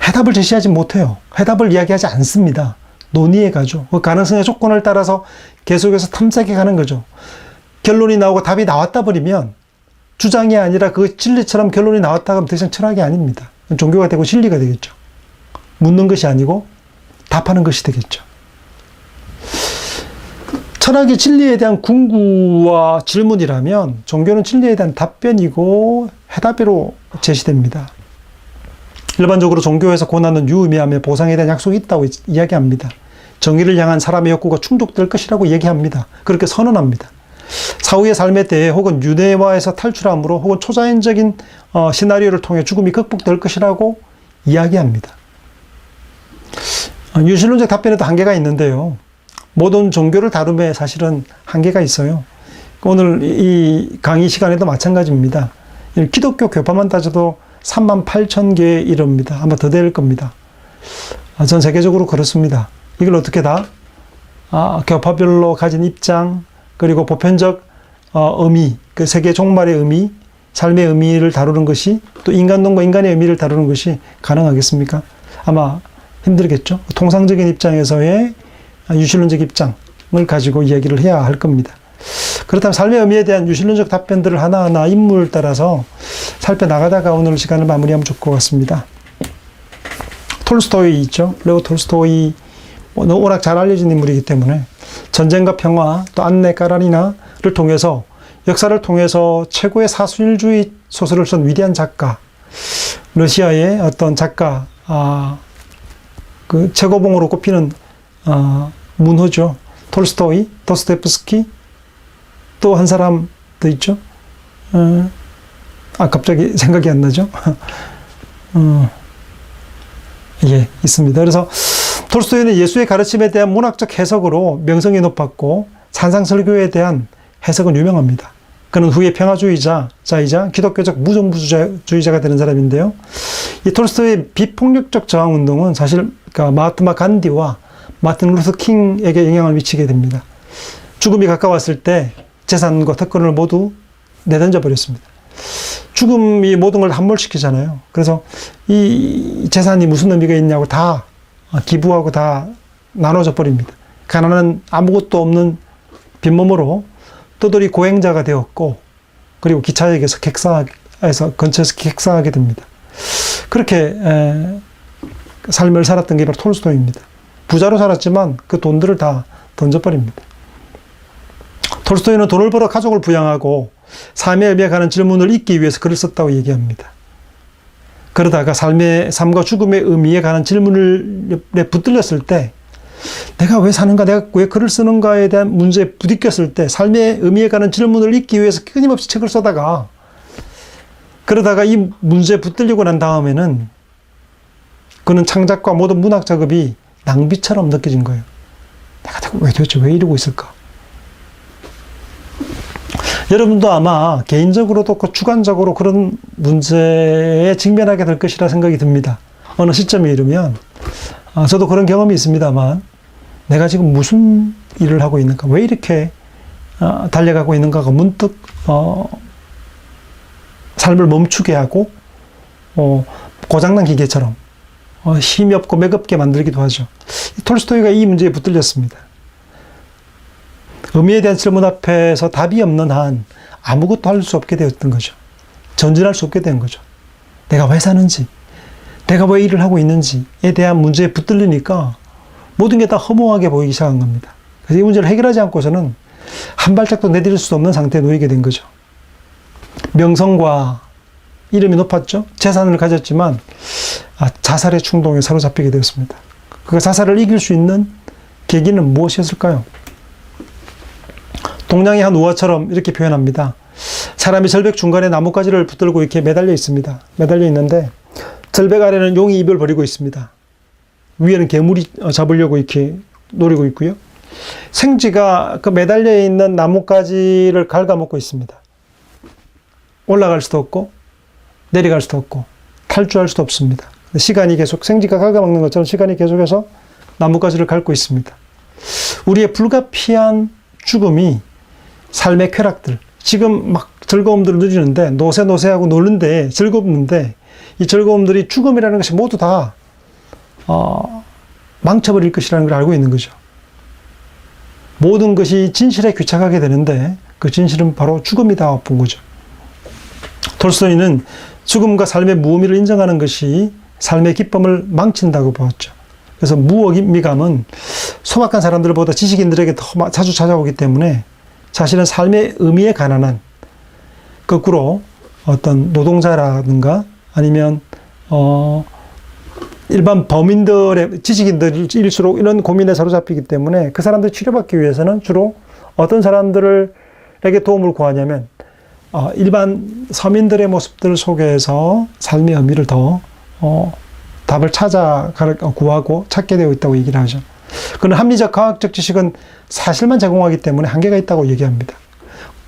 해답을 제시하지 못해요. 해답을 이야기하지 않습니다. 논의해 가죠. 그 가능성의 조건을 따라서 계속해서 탐색해 가는 거죠. 결론이 나오고 답이 나왔다 버리면 주장이 아니라 그 진리처럼 결론이 나왔다 하면 더 이상 철학이 아닙니다. 종교가 되고 진리가 되겠죠. 묻는 것이 아니고 답하는 것이 되겠죠. 철학이 진리에 대한 궁구와 질문이라면 종교는 진리에 대한 답변이고 해답으로 제시됩니다. 일반적으로 종교에서 고난은 유의미함에 보상에 대한 약속이 있다고 이야기합니다. 정의를 향한 사람의 욕구가 충족될 것이라고 얘기합니다. 그렇게 선언합니다. 사후의 삶에 대해 혹은 윤회와에서 탈출함으로 혹은 초자연적인 시나리오를 통해 죽음이 극복될 것이라고 이야기합니다. 유신론적 답변에도 한계가 있는데요. 모든 종교를 다룸에 사실은 한계가 있어요. 오늘 이 강의 시간에도 마찬가지입니다. 기독교 교파만 따져도 38,000개에 이릅니다. 아마 더 될 겁니다. 전 세계적으로 그렇습니다. 이걸 어떻게 다 교파별로 가진 입장, 그리고 보편적 의미, 그 세계 종말의 의미, 삶의 의미를 다루는 것이, 또 인간론과 인간의 의미를 다루는 것이 가능하겠습니까? 아마 힘들겠죠. 통상적인 입장에서의 유신론적 입장을 가지고 이야기를 해야 할 겁니다. 그렇다면 삶의 의미에 대한 유신론적 답변들을 하나하나 인물을 따라서 살펴나가다가 오늘 시간을 마무리하면 좋을 것 같습니다. 톨스토이 있죠. 레오 톨스토이, 워낙 잘 알려진 인물이기 때문에 전쟁과 평화, 또 안내 까라리나를 통해서 역사를 통해서 최고의 사순일주의 소설을 쓴 위대한 작가, 러시아의 어떤 작가, 그 최고봉으로 꼽히는 문호죠. 톨스토이, 도스토옙스키, 또 한 사람 더 있죠. 갑자기 생각이 안 나죠. 예, 있습니다. 그래서 톨스토이는 예수의 가르침에 대한 문학적 해석으로 명성이 높았고 산상설교에 대한 해석은 유명합니다. 그는 후에 평화주의자이자 기독교적 무정부주의자가 되는 사람인데요. 이 톨스토이의 비폭력적 저항운동은 사실 마하트마 간디와 마틴 루터 킹에게 영향을 미치게 됩니다. 죽음이 가까웠을 때 재산과 특권을 모두 내던져 버렸습니다. 죽음이 모든 걸 함몰시키잖아요. 그래서 이 재산이 무슨 의미가 있냐고 다 기부하고 다 나눠져 버립니다. 가난한 아무것도 없는 빈몸으로 떠돌이 고행자가 되었고, 그리고 기차역에서 근처에서 객사하게 됩니다. 그렇게 삶을 살았던 게 바로 톨스토이입니다. 부자로 살았지만 그 돈들을 다 던져버립니다. 톨스토이는 돈을 벌어 가족을 부양하고 삶의 의미에 관한 질문을 잊기 위해서 글을 썼다고 얘기합니다. 그러다가 삶과 죽음의 의미에 관한 질문에 붙들렸을 때, 내가 왜 사는가, 내가 왜 글을 쓰는가에 대한 문제에 부딪혔을 때 삶의 의미에 관한 질문을 잊기 위해서 끊임없이 책을 쓰다가, 그러다가 이 문제에 붙들리고 난 다음에는 그는 창작과 모든 문학 작업이 낭비처럼 느껴진 거예요. 내가 도대체 왜 이러고 있을까? 여러분도 아마 개인적으로도 주관적으로 그런 문제에 직면하게 될 것이라 생각이 듭니다. 어느 시점에 이르면, 저도 그런 경험이 있습니다만, 내가 지금 무슨 일을 하고 있는가, 왜 이렇게 달려가고 있는가가 문득 삶을 멈추게 하고 고장난 기계처럼 힘이 없고 매겁게 만들기도 하죠. 톨스토이가 이 문제에 붙들렸습니다. 의미에 대한 질문 앞에서 답이 없는 한 아무것도 할 수 없게 되었던 거죠. 전진할 수 없게 된 거죠. 내가 왜 사는지, 내가 왜 일을 하고 있는지에 대한 문제에 붙들리니까 모든 게 다 허무하게 보이기 시작한 겁니다. 그래서 이 문제를 해결하지 않고서는 한 발짝도 내디딜 수 없는 상태에 놓이게 된 거죠. 명성과 이름이 높았죠. 재산을 가졌지만 자살의 충동에 사로잡히게 되었습니다. 그 자살을 이길 수 있는 계기는 무엇이었을까요? 동양의 한 우화처럼 이렇게 표현합니다. 사람이 절벽 중간에 나뭇가지를 붙들고 이렇게 매달려 있습니다. 매달려 있는데 절벽 아래는 용이 입을 벌이고 있습니다. 위에는 괴물이 잡으려고 이렇게 노리고 있고요. 생쥐가 그 매달려 있는 나뭇가지를 갉아먹고 있습니다. 올라갈 수도 없고 내려갈 수도 없고 탈주할 수도 없습니다. 시간이 계속, 생쥐가 갉아먹는 것처럼 시간이 계속해서 나뭇가지를 갉고 있습니다. 우리의 불가피한 죽음이 삶의 쾌락들, 지금 막 즐거움들을 누리는데, 노세노세하고 노는데 즐겁는데, 이 즐거움들이 죽음이라는 것이 모두 다 망쳐버릴 것이라는 걸 알고 있는 거죠. 모든 것이 진실에 귀착하게 되는데 그 진실은 바로 죽음이다 본 거죠. 톨스토이는 죽음과 삶의 무의미를 인정하는 것이 삶의 기쁨을 망친다고 보았죠. 그래서 무의미감은 소박한 사람들보다 지식인들에게 더 자주 찾아오기 때문에 자신은 삶의 의미에 관한 한, 거꾸로 어떤 노동자라든가 아니면 일반 범인들의, 지식인들일수록 이런 고민에 사로잡히기 때문에 그 사람들이 치료받기 위해서는 주로 어떤 사람들에게 도움을 구하냐면 일반 서민들의 모습들 속에서 삶의 의미를 더 답을 구하고 찾게 되어 있다고 얘기를 하죠. 그는 합리적 과학적 지식은 사실만 제공하기 때문에 한계가 있다고 얘기합니다.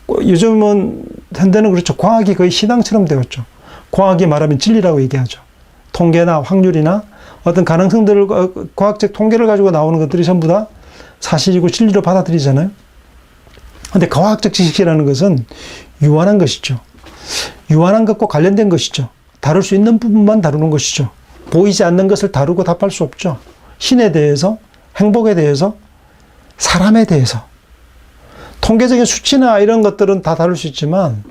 요즘은 현대는 그렇죠. 과학이 거의 신앙처럼 되었죠. 과학이 말하면 진리라고 얘기하죠. 통계나 확률이나 어떤 가능성들을, 과학적 통계를 가지고 나오는 것들이 전부 다 사실이고 진리로 받아들이잖아요. 근데 과학적 지식이라는 것은 유한한 것이죠. 유한한 것과 관련된 것이죠. 다룰 수 있는 부분만 다루는 것이죠. 보이지 않는 것을 다루고 답할 수 없죠. 신에 대해서, 행복에 대해서, 사람에 대해서. 통계적인 수치나 이런 것들은 다 다룰 수 있지만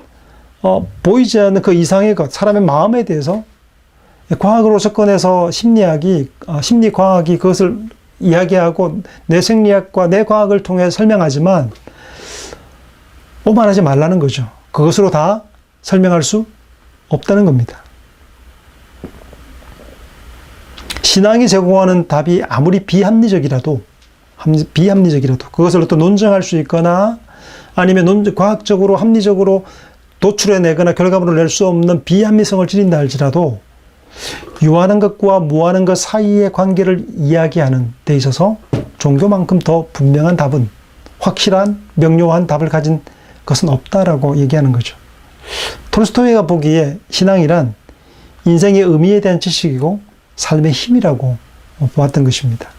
보이지 않는 그 이상의 것, 사람의 마음에 대해서 과학으로 접근해서 심리과학이 그것을 이야기하고 뇌생리학과 뇌과학을 통해 설명하지만 오만하지 말라는 거죠. 그것으로 다 설명할 수 없다는 겁니다. 신앙이 제공하는 답이 아무리 비합리적이라도 그것을 또 논증할 수 있거나 아니면 과학적으로 합리적으로 도출해내거나 결과물을 낼 수 없는 비합리성을 지닌다 할지라도 유한한 것과 무한한 것 사이의 관계를 이야기하는 데 있어서 종교만큼 더 분명한 답은, 확실한 명료한 답을 가진 것은 없다라고 얘기하는 거죠. 톨스토이가 보기에 신앙이란 인생의 의미에 대한 지식이고 삶의 힘이라고 보았던 것입니다.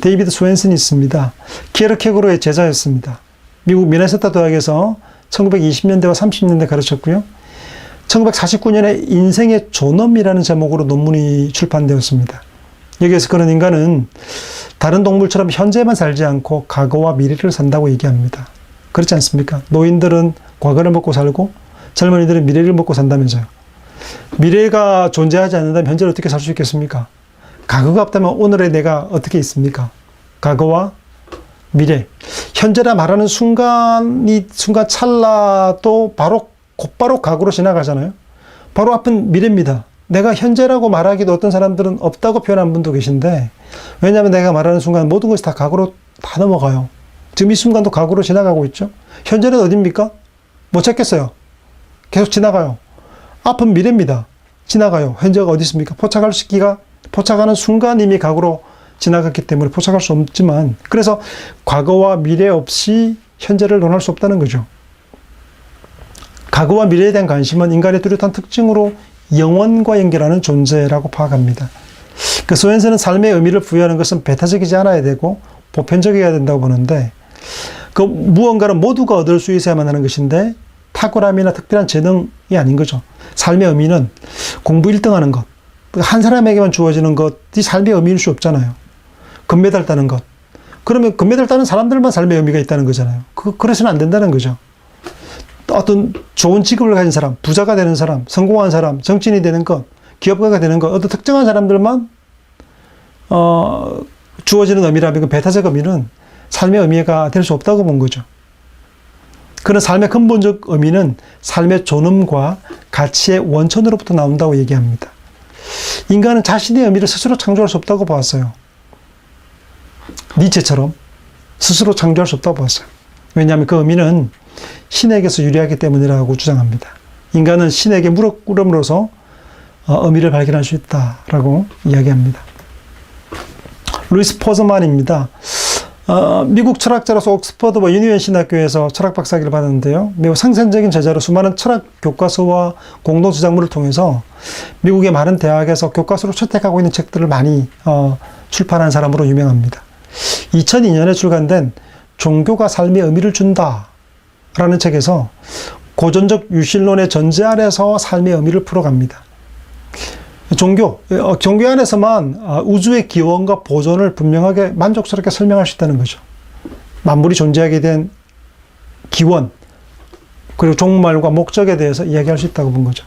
데이비드 스웬슨이 있습니다. 키에르케고르의 제자였습니다. 미국 미네소타 대학에서 1920년대와 30년대 가르쳤고요. 1949년에 인생의 존엄이라는 제목으로 논문이 출판되었습니다. 여기에서 그런 인간은 다른 동물처럼 현재만 살지 않고 과거와 미래를 산다고 얘기합니다. 그렇지 않습니까? 노인들은 과거를 먹고 살고 젊은이들은 미래를 먹고 산다면서요. 미래가 존재하지 않는다면 현재를 어떻게 살 수 있겠습니까? 과거가 없다면 오늘의 내가 어떻게 있습니까? 과거와 미래. 현재라 말하는 순간 찰나도 곧바로 과거로 지나가잖아요. 바로 앞은 미래입니다. 내가 현재라고 말하기도 어떤 사람들은 없다고 표현한 분도 계신데, 왜냐하면 내가 말하는 순간 모든 것이 다 과거로 다 넘어가요. 지금 이 순간도 과거로 지나가고 있죠. 현재는 어디입니까? 못 찾겠어요. 계속 지나가요. 앞은 미래입니다. 지나가요. 현재가 어디 있습니까? 포착하는 순간 이미 과거로 지나갔기 때문에 포착할 수 없지만, 그래서 과거와 미래 없이 현재를 논할 수 없다는 거죠. 과거와 미래에 대한 관심은 인간의 뚜렷한 특징으로 영원과 연결하는 존재라고 파악합니다. 그 스웬슨은 삶의 의미를 부여하는 것은 배타적이지 않아야 되고 보편적이어야 된다고 보는데, 그 무언가는 모두가 얻을 수 있어야만 하는 것인데 탁월함이나 특별한 재능이 아닌 거죠. 삶의 의미는 공부 1등 하는 것, 한 사람에게만 주어지는 것이 삶의 의미일 수 없잖아요. 금메달 따는 것. 그러면 금메달 따는 사람들만 삶의 의미가 있다는 거잖아요. 그래서는 안 된다는 거죠. 어떤 좋은 직업을 가진 사람, 부자가 되는 사람, 성공한 사람, 정치인이 되는 것, 기업가가 되는 것, 어떤 특정한 사람들만 주어지는 의미라면 그 배타적 의미는 삶의 의미가 될 수 없다고 본 거죠. 그런 삶의 근본적 의미는 삶의 존엄과 가치의 원천으로부터 나온다고 얘기합니다. 인간은 자신의 의미를 스스로 창조할 수 없다고 보았어요. 니체처럼 스스로 창조할 수 없다고 보았어요. 왜냐하면 그 의미는 신에게서 유래하기 때문이라고 주장합니다. 인간은 신에게 무릎 꿇음으로써 의미를 발견할 수 있다라고 이야기합니다. 루이스 포즈만입니다. 미국 철학자로서 옥스퍼드와 유니온 신학교에서 철학 박사학위를 받았는데요. 매우 상sen적인 저자로 수많은 철학 교과서와 공동 저작물을 통해서 미국의 많은 대학에서 교과서로 채택하고 있는 책들을 많이 출판한 사람으로 유명합니다. 2002년에 출간된 종교가 삶의 의미를 준다라는 책에서 고전적 유실론의 전제 아래서 삶의 의미를 풀어갑니다. 종교 안에서만 우주의 기원과 보존을 분명하게 만족스럽게 설명할 수 있다는 거죠. 만물이 존재하게 된 기원, 그리고 종말과 목적에 대해서 이야기할 수 있다고 본 거죠.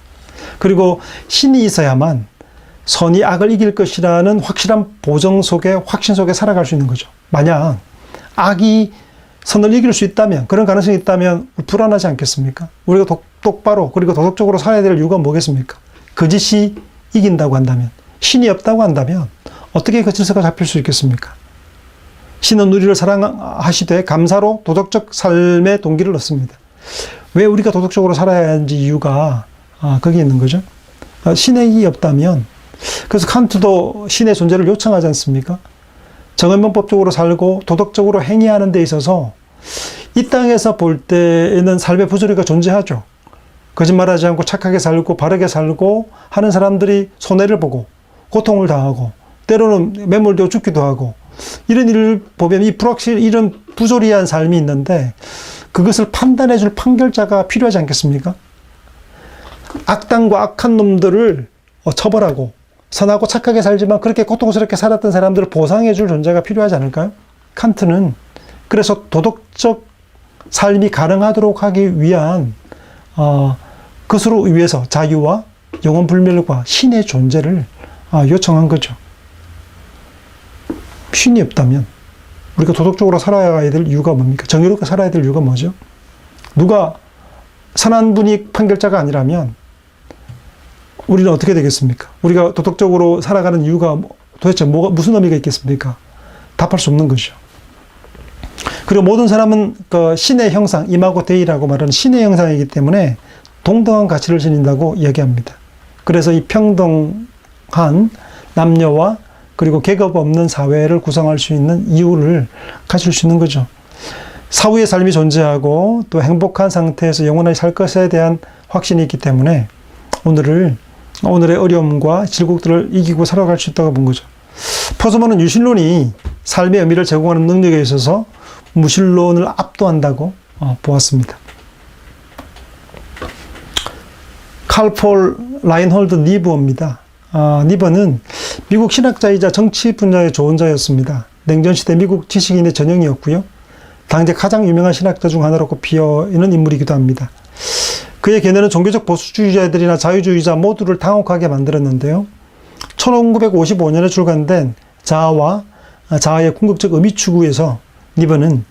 그리고 신이 있어야만 선이 악을 이길 것이라는 확실한 보정 속에, 확신 속에 살아갈 수 있는 거죠. 만약 악이 선을 이길 수 있다면, 그런 가능성이 있다면 불안하지 않겠습니까? 우리가 똑바로 그리고 도덕적으로 살아야 될 이유가 뭐겠습니까? 거짓이 이긴다고 한다면, 신이 없다고 한다면 어떻게 그 질서가 잡힐 수 있겠습니까? 신은 우리를 사랑하시되 감사로 도덕적 삶의 동기를 얻습니다. 왜 우리가 도덕적으로 살아야 하는지 이유가 거기 있는 거죠. 신이 없다면, 그래서 칸트도 신의 존재를 요청하지 않습니까? 정언문법적으로 살고 도덕적으로 행위하는 데 있어서 이 땅에서 볼 때에는 삶의 부조리가 존재하죠. 거짓말하지 않고 착하게 살고 바르게 살고 하는 사람들이 손해를 보고 고통을 당하고 때로는 매몰되어 죽기도 하고, 이런 일을 보면 이런 부조리한 삶이 있는데 그것을 판단해 줄 판결자가 필요하지 않겠습니까? 악당과 악한 놈들을 처벌하고 선하고 착하게 살지만 그렇게 고통스럽게 살았던 사람들을 보상해 줄 존재가 필요하지 않을까요? 칸트는 그래서 도덕적 삶이 가능하도록 하기 위한 그것으로 위해서 자유와 영원 불멸과 신의 존재를 요청한 거죠. 신이 없다면 우리가 도덕적으로 살아야 될 이유가 뭡니까? 정의롭게 살아야 될 이유가 뭐죠? 누가 선한 분이 판결자가 아니라면 우리는 어떻게 되겠습니까? 우리가 도덕적으로 살아가는 이유가 도대체 무슨 의미가 있겠습니까? 답할 수 없는 것이죠. 그리고 모든 사람은 그 신의 형상, 이마고 데이라고 말하는 신의 형상이기 때문에 동등한 가치를 지닌다고 이야기합니다. 그래서 이 평등한 남녀와 그리고 계급 없는 사회를 구성할 수 있는 이유를 가질 수 있는 거죠. 사후의 삶이 존재하고 또 행복한 상태에서 영원히 살 것에 대한 확신이 있기 때문에 오늘의 어려움과 질곡들을 이기고 살아갈 수 있다고 본 거죠. 포스모는 유신론이 삶의 의미를 제공하는 능력에 있어서 무신론을 압도한다고 보았습니다. 칼폴 라인홀드 니버입니다. 니버는 미국 신학자이자 정치 분야의 조언자였습니다. 냉전시대 미국 지식인의 전형이었고요. 당대 가장 유명한 신학자 중 하나로 꼽혀 있는 인물이기도 합니다. 그의 견해는 종교적 보수주의자들이나 자유주의자 모두를 당혹하게 만들었는데요. 1955년에 출간된 자아와 자아의 궁극적 의미 추구에서 니버는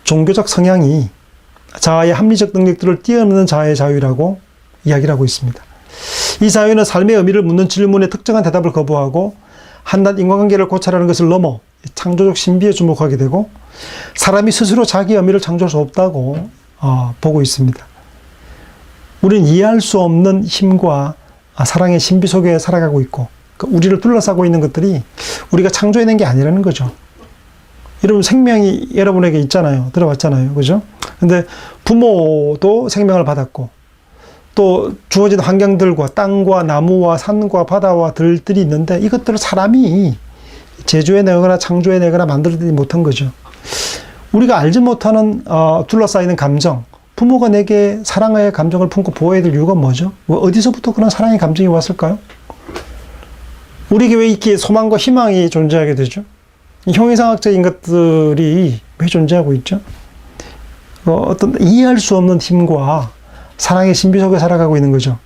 종교적 성향이 자아의 합리적 능력들을 뛰어넘는 자아의 자유라고 이야기를 하고 있습니다. 이 자유는 삶의 의미를 묻는 질문에 특정한 대답을 거부하고 한낱 인간관계를 고찰하는 것을 넘어 창조적 신비에 주목하게 되고 사람이 스스로 자기 의미를 창조할 수 없다고 보고 있습니다. 우리는 이해할 수 없는 힘과 사랑의 신비 속에 살아가고 있고 우리를 둘러싸고 있는 것들이 우리가 창조해낸 게 아니라는 거죠. 여러분 생명이 여러분에게 있잖아요. 들어봤잖아요. 그죠? 근데 부모도 생명을 받았고 또 주어진 환경들과 땅과 나무와 산과 바다와 들들이 있는데 이것들을 사람이 제조해내거나 창조해내거나 만들어내지 못한 거죠. 우리가 알지 못하는 둘러싸이는 감정, 부모가 내게 사랑의 감정을 품고 보호해야 될 이유가 뭐죠? 어디서부터 그런 사랑의 감정이 왔을까요? 우리에게 왜 이렇게 소망과 희망이 존재하게 되죠? 형이상학적인 것들이 왜 존재하고 있죠? 어떤 이해할 수 없는 힘과 사랑의 신비 속에 살아가고 있는 거죠.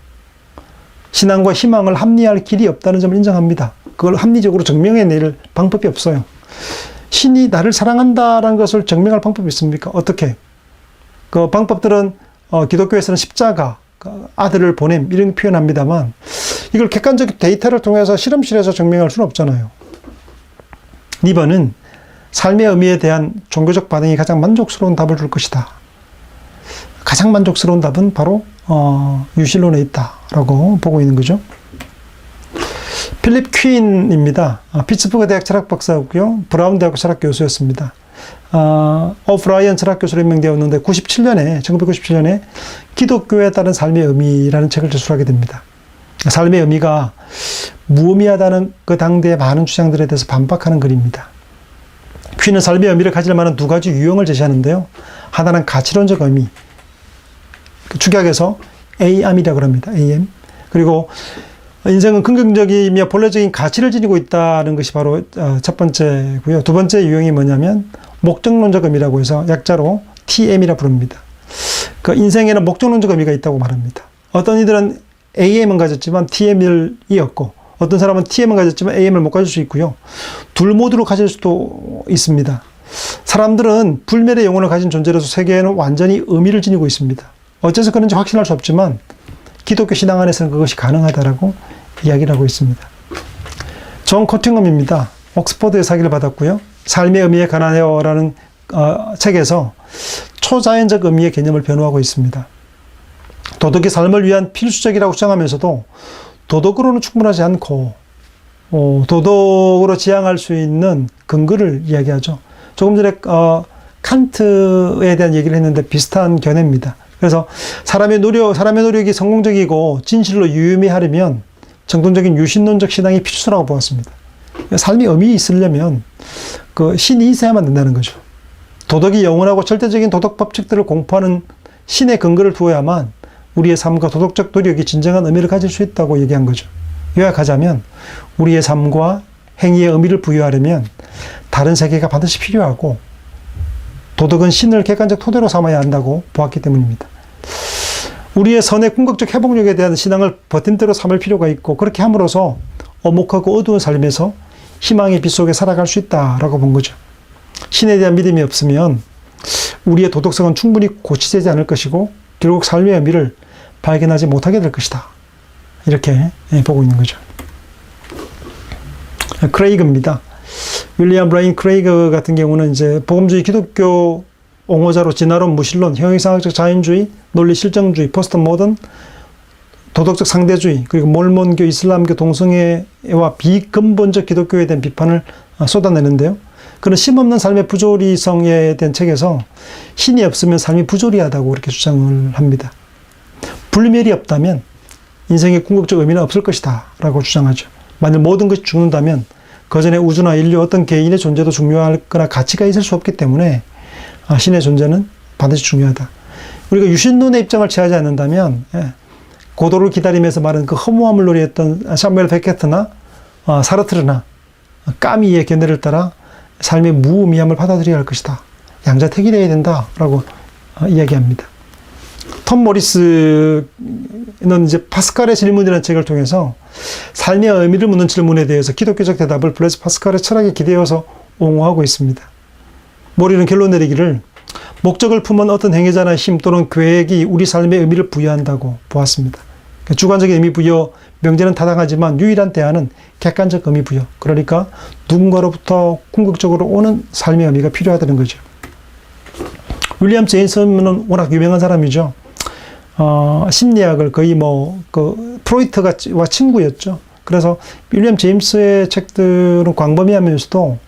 신앙과 희망을 합리화할 길이 없다는 점을 인정합니다. 그걸 합리적으로 증명해낼 방법이 없어요. 신이 나를 사랑한다라는 것을 증명할 방법이 있습니까? 어떻게? 그 방법들은 기독교에서는 십자가, 아들을 보냄 이런 표현합니다만 이걸 객관적 데이터를 통해서 실험실에서 증명할 수는 없잖아요. 니버는 삶의 의미에 대한 종교적 반응이 가장 만족스러운 답을 줄 것이다. 가장 만족스러운 답은 바로 유신론에 있다라고 보고 있는 거죠. 필립 퀸입니다. 피츠버그 대학 철학 박사였고요. 브라운 대학 철학 교수였습니다. 오브라이언 철학 교수로 임명되었는데 1997년에 기독교에 따른 삶의 의미라는 책을 제출하게 됩니다. 삶의 의미가 무의미하다는 그 당대의 많은 주장들에 대해서 반박하는 글입니다. 퀸은 삶의 의미를 가질 만한 두 가지 유형을 제시하는데요. 하나는 가치론적 의미, 축약해서 AM이라고 합니다. AM. 그리고 인생은 긍정적이며 본래적인 가치를 지니고 있다는 것이 바로 첫 번째고요. 두 번째 유형이 뭐냐면 목적론적 의미라고 해서 약자로 TM이라 부릅니다. 그 인생에는 목적론적 의미가 있다고 말합니다. 어떤 이들은 AM은 가졌지만 TM을 이었고 어떤 사람은 TM을 가졌지만 AM을 못 가질 수 있고요. 둘 모두로 가질 수도 있습니다. 사람들은 불멸의 영혼을 가진 존재로서 세계에는 완전히 의미를 지니고 있습니다. 어째서 그런지 확신할 수 없지만 기독교 신앙 안에서는 그것이 가능하다라고 이야기를 하고 있습니다. 존 코팅엄입니다. 옥스퍼드에 사기를 받았고요. 삶의 의미에 관하여라는 책에서 초자연적 의미의 개념을 변호하고 있습니다. 도덕이 삶을 위한 필수적이라고 주장하면서도 도덕으로는 충분하지 않고 도덕으로 지향할 수 있는 근거를 이야기하죠. 조금 전에 칸트에 대한 얘기를 했는데 비슷한 견해입니다. 그래서 사람의 노력이 성공적이고 진실로 유의미하려면 정통적인 유신론적 신앙이 필수라고 보았습니다. 삶이 의미 있으려면 그 신이 있어야만 된다는 거죠. 도덕이 영원하고 절대적인 도덕 법칙들을 공포하는 신의 근거를 두어야만 우리의 삶과 도덕적 노력이 진정한 의미를 가질 수 있다고 얘기한 거죠. 요약하자면 우리의 삶과 행위에 의미를 부여하려면 다른 세계가 반드시 필요하고 도덕은 신을 객관적 토대로 삼아야 한다고 보았기 때문입니다. 우리의 선의 궁극적 회복력에 대한 신앙을 버팀대로 삼을 필요가 있고 그렇게 함으로써 엄혹하고 어두운 삶에서 희망의 빛 속에 살아갈 수 있다라고 본 거죠. 신에 대한 믿음이 없으면 우리의 도덕성은 충분히 고치되지 않을 것이고 결국 삶의 의미를 발견하지 못하게 될 것이다. 이렇게 보고 있는 거죠. 크레이그입니다. 윌리엄 브라인 크레이그 같은 경우는 이제 복음주의 기독교 옹호자로 진화론, 무신론, 형이상학적 자연주의, 논리 실정주의, 포스트 모던, 도덕적 상대주의, 그리고 몰몬교, 이슬람교, 동성애와 비근본적 기독교에 대한 비판을 쏟아내는데요. 그런 쉼없는 삶의 부조리성에 대한 책에서 신이 없으면 삶이 부조리하다고 그렇게 주장을 합니다. 불멸이 없다면 인생의 궁극적 의미는 없을 것이다 라고 주장하죠. 만약 모든 것이 죽는다면 그 전에 우주나 인류 어떤 개인의 존재도 중요하거나 가치가 있을 수 없기 때문에 신의 존재는 반드시 중요하다. 우리가 유신론의 입장을 취하지 않는다면 고도를 기다리면서 말하는 그 허무함을 노래했던 샤무엘 베케트나 사르트르나 까미의 견해를 따라 삶의 무의미함을 받아들여야 할 것이다. 양자택일해야 된다라고 이야기합니다. 톰 모리스는 이제 파스칼의 질문이라는 책을 통해서 삶의 의미를 묻는 질문에 대해서 기독교적 대답을 블레스 파스칼의 철학에 기대어서 옹호하고 있습니다. 모리는 결론 내리기를 목적을 품은 어떤 행위자나 힘 또는 계획이 우리 삶의 의미를 부여한다고 보았습니다. 주관적인 의미 부여, 명제는 타당하지만 유일한 대안은 객관적 의미 부여. 그러니까 누군가로부터 궁극적으로 오는 삶의 의미가 필요하다는 거죠. 윌리엄 제임스는 워낙 유명한 사람이죠. 심리학을 거의 프로이트와 친구였죠. 그래서 윌리엄 제임스의 책들은 광범위하면서도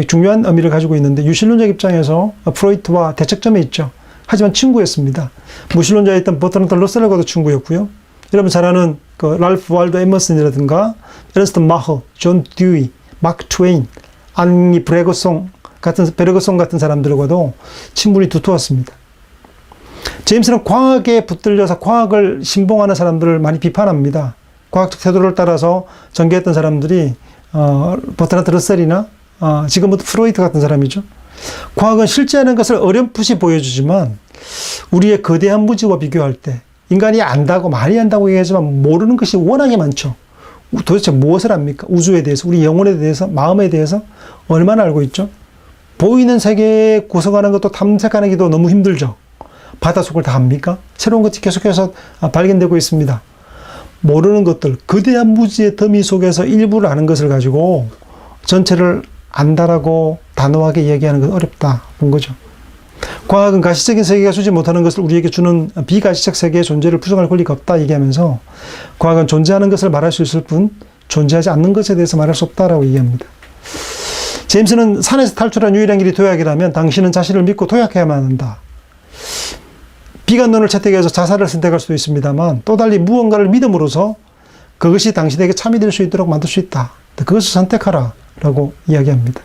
중요한 의미를 가지고 있는데 유신론적 입장에서 프로이트와 대척점에 있죠. 하지만 친구였습니다. 무신론자였던 버트란트 러셀과도 친구였고요. 여러분 잘 아는 랄프 waldo 에머슨이라든가 에르스트 마허, 존 듀이, 마크 트웨인, 안니 베르그송 같은 사람들과도 친분이 두터웠습니다. 제임스는 과학에 붙들려서 과학을 신봉하는 사람들을 많이 비판합니다. 과학적 태도를 따라서 전개했던 사람들이 버트란트 러셀이나 지금부터 프로이트 같은 사람이죠. 과학은 실제하는 것을 어렴풋이 보여주지만 우리의 거대한 무지와 비교할 때 인간이 안다고 많이 안다고 얘기하지만 모르는 것이 워낙에 많죠. 도대체 무엇을 압니까? 우주에 대해서, 우리 영혼에 대해서, 마음에 대해서 얼마나 알고 있죠? 보이는 세계에 구성하는 것도 탐색하는 게도 너무 힘들죠. 바닷속을 다 압니까? 새로운 것이 계속해서 발견되고 있습니다. 모르는 것들, 거대한 무지의 더미 속에서 일부를 아는 것을 가지고 전체를 안다라고 단호하게 얘기하는 건 어렵다 본 거죠. 과학은 가시적인 세계가 주지 못하는 것을 우리에게 주는 비가시적 세계의 존재를 부정할 권리가 없다 얘기하면서 과학은 존재하는 것을 말할 수 있을 뿐 존재하지 않는 것에 대해서 말할 수 없다라고 얘기합니다. 제임스는 산에서 탈출한 유일한 길이 도약이라면 당신은 자신을 믿고 도약해야만 한다. 비관론을 채택해서 자살을 선택할 수도 있습니다만 또 달리 무언가를 믿음으로써 그것이 당신에게 참이 될 수 있도록 만들 수 있다. 그것을 선택하라 라고 이야기합니다.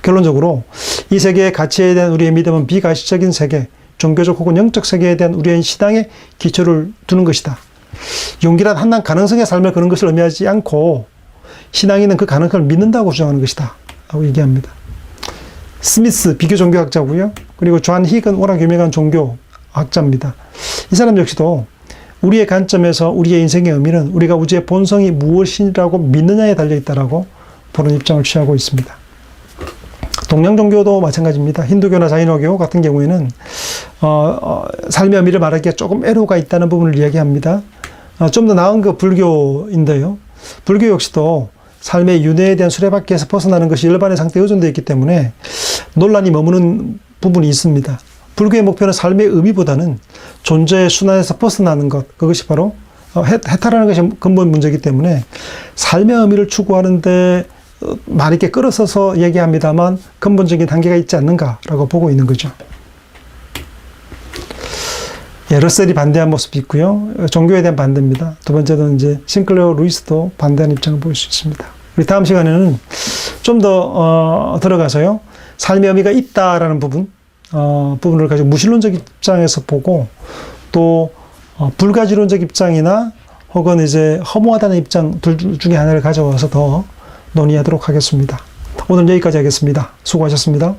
결론적으로 이 세계의 가치에 대한 우리의 믿음은 비가시적인 세계, 종교적 혹은 영적 세계에 대한 우리의 신앙에 기초를 두는 것이다. 용기란 한낱 가능성의 삶을 거는 것을 의미하지 않고 신앙인은 그 가능성을 믿는다고 주장하는 것이다 라고 얘기합니다. 스미스 비교 종교학자고요. 그리고 존 힉은 워낙 유명한 종교학자입니다. 이 사람 역시도 우리의 관점에서 우리의 인생의 의미는 우리가 우주의 본성이 무엇이라고 믿느냐에 달려있다라고 보는 입장을 취하고 있습니다. 동양 종교도 마찬가지입니다. 힌두교나 자이노교 같은 경우에는 삶의 의미를 말하기에 조금 애로가 있다는 부분을 이야기합니다. 좀 더 나은 그 불교인데요. 불교 역시도 삶의 윤회에 대한 수레바퀴에서 벗어나는 것이 열반의 상태에 의존되어 있기 때문에 논란이 머무는 부분이 있습니다. 불교의 목표는 삶의 의미보다는 존재의 순환에서 벗어나는 것, 그것이 바로 해탈하는 것이 근본 문제이기 때문에 삶의 의미를 추구하는데 많이 이렇게 끌어서서 얘기합니다만 근본적인 한계가 있지 않는가라고 보고 있는 거죠. 러셀이 반대한 모습이 있고요. 종교에 대한 반대입니다. 두 번째는 이제 싱클레어 루이스도 반대하는 입장을 볼 수 있습니다. 우리 다음 시간에는 좀 더 들어가서요. 삶의 의미가 있다라는 부분을 가지고 무신론적 입장에서 보고 또 불가지론적 입장이나 혹은 이제 허무하다는 입장 둘 중에 하나를 가져와서 더 논의하도록 하겠습니다. 오늘 여기까지 하겠습니다. 수고하셨습니다.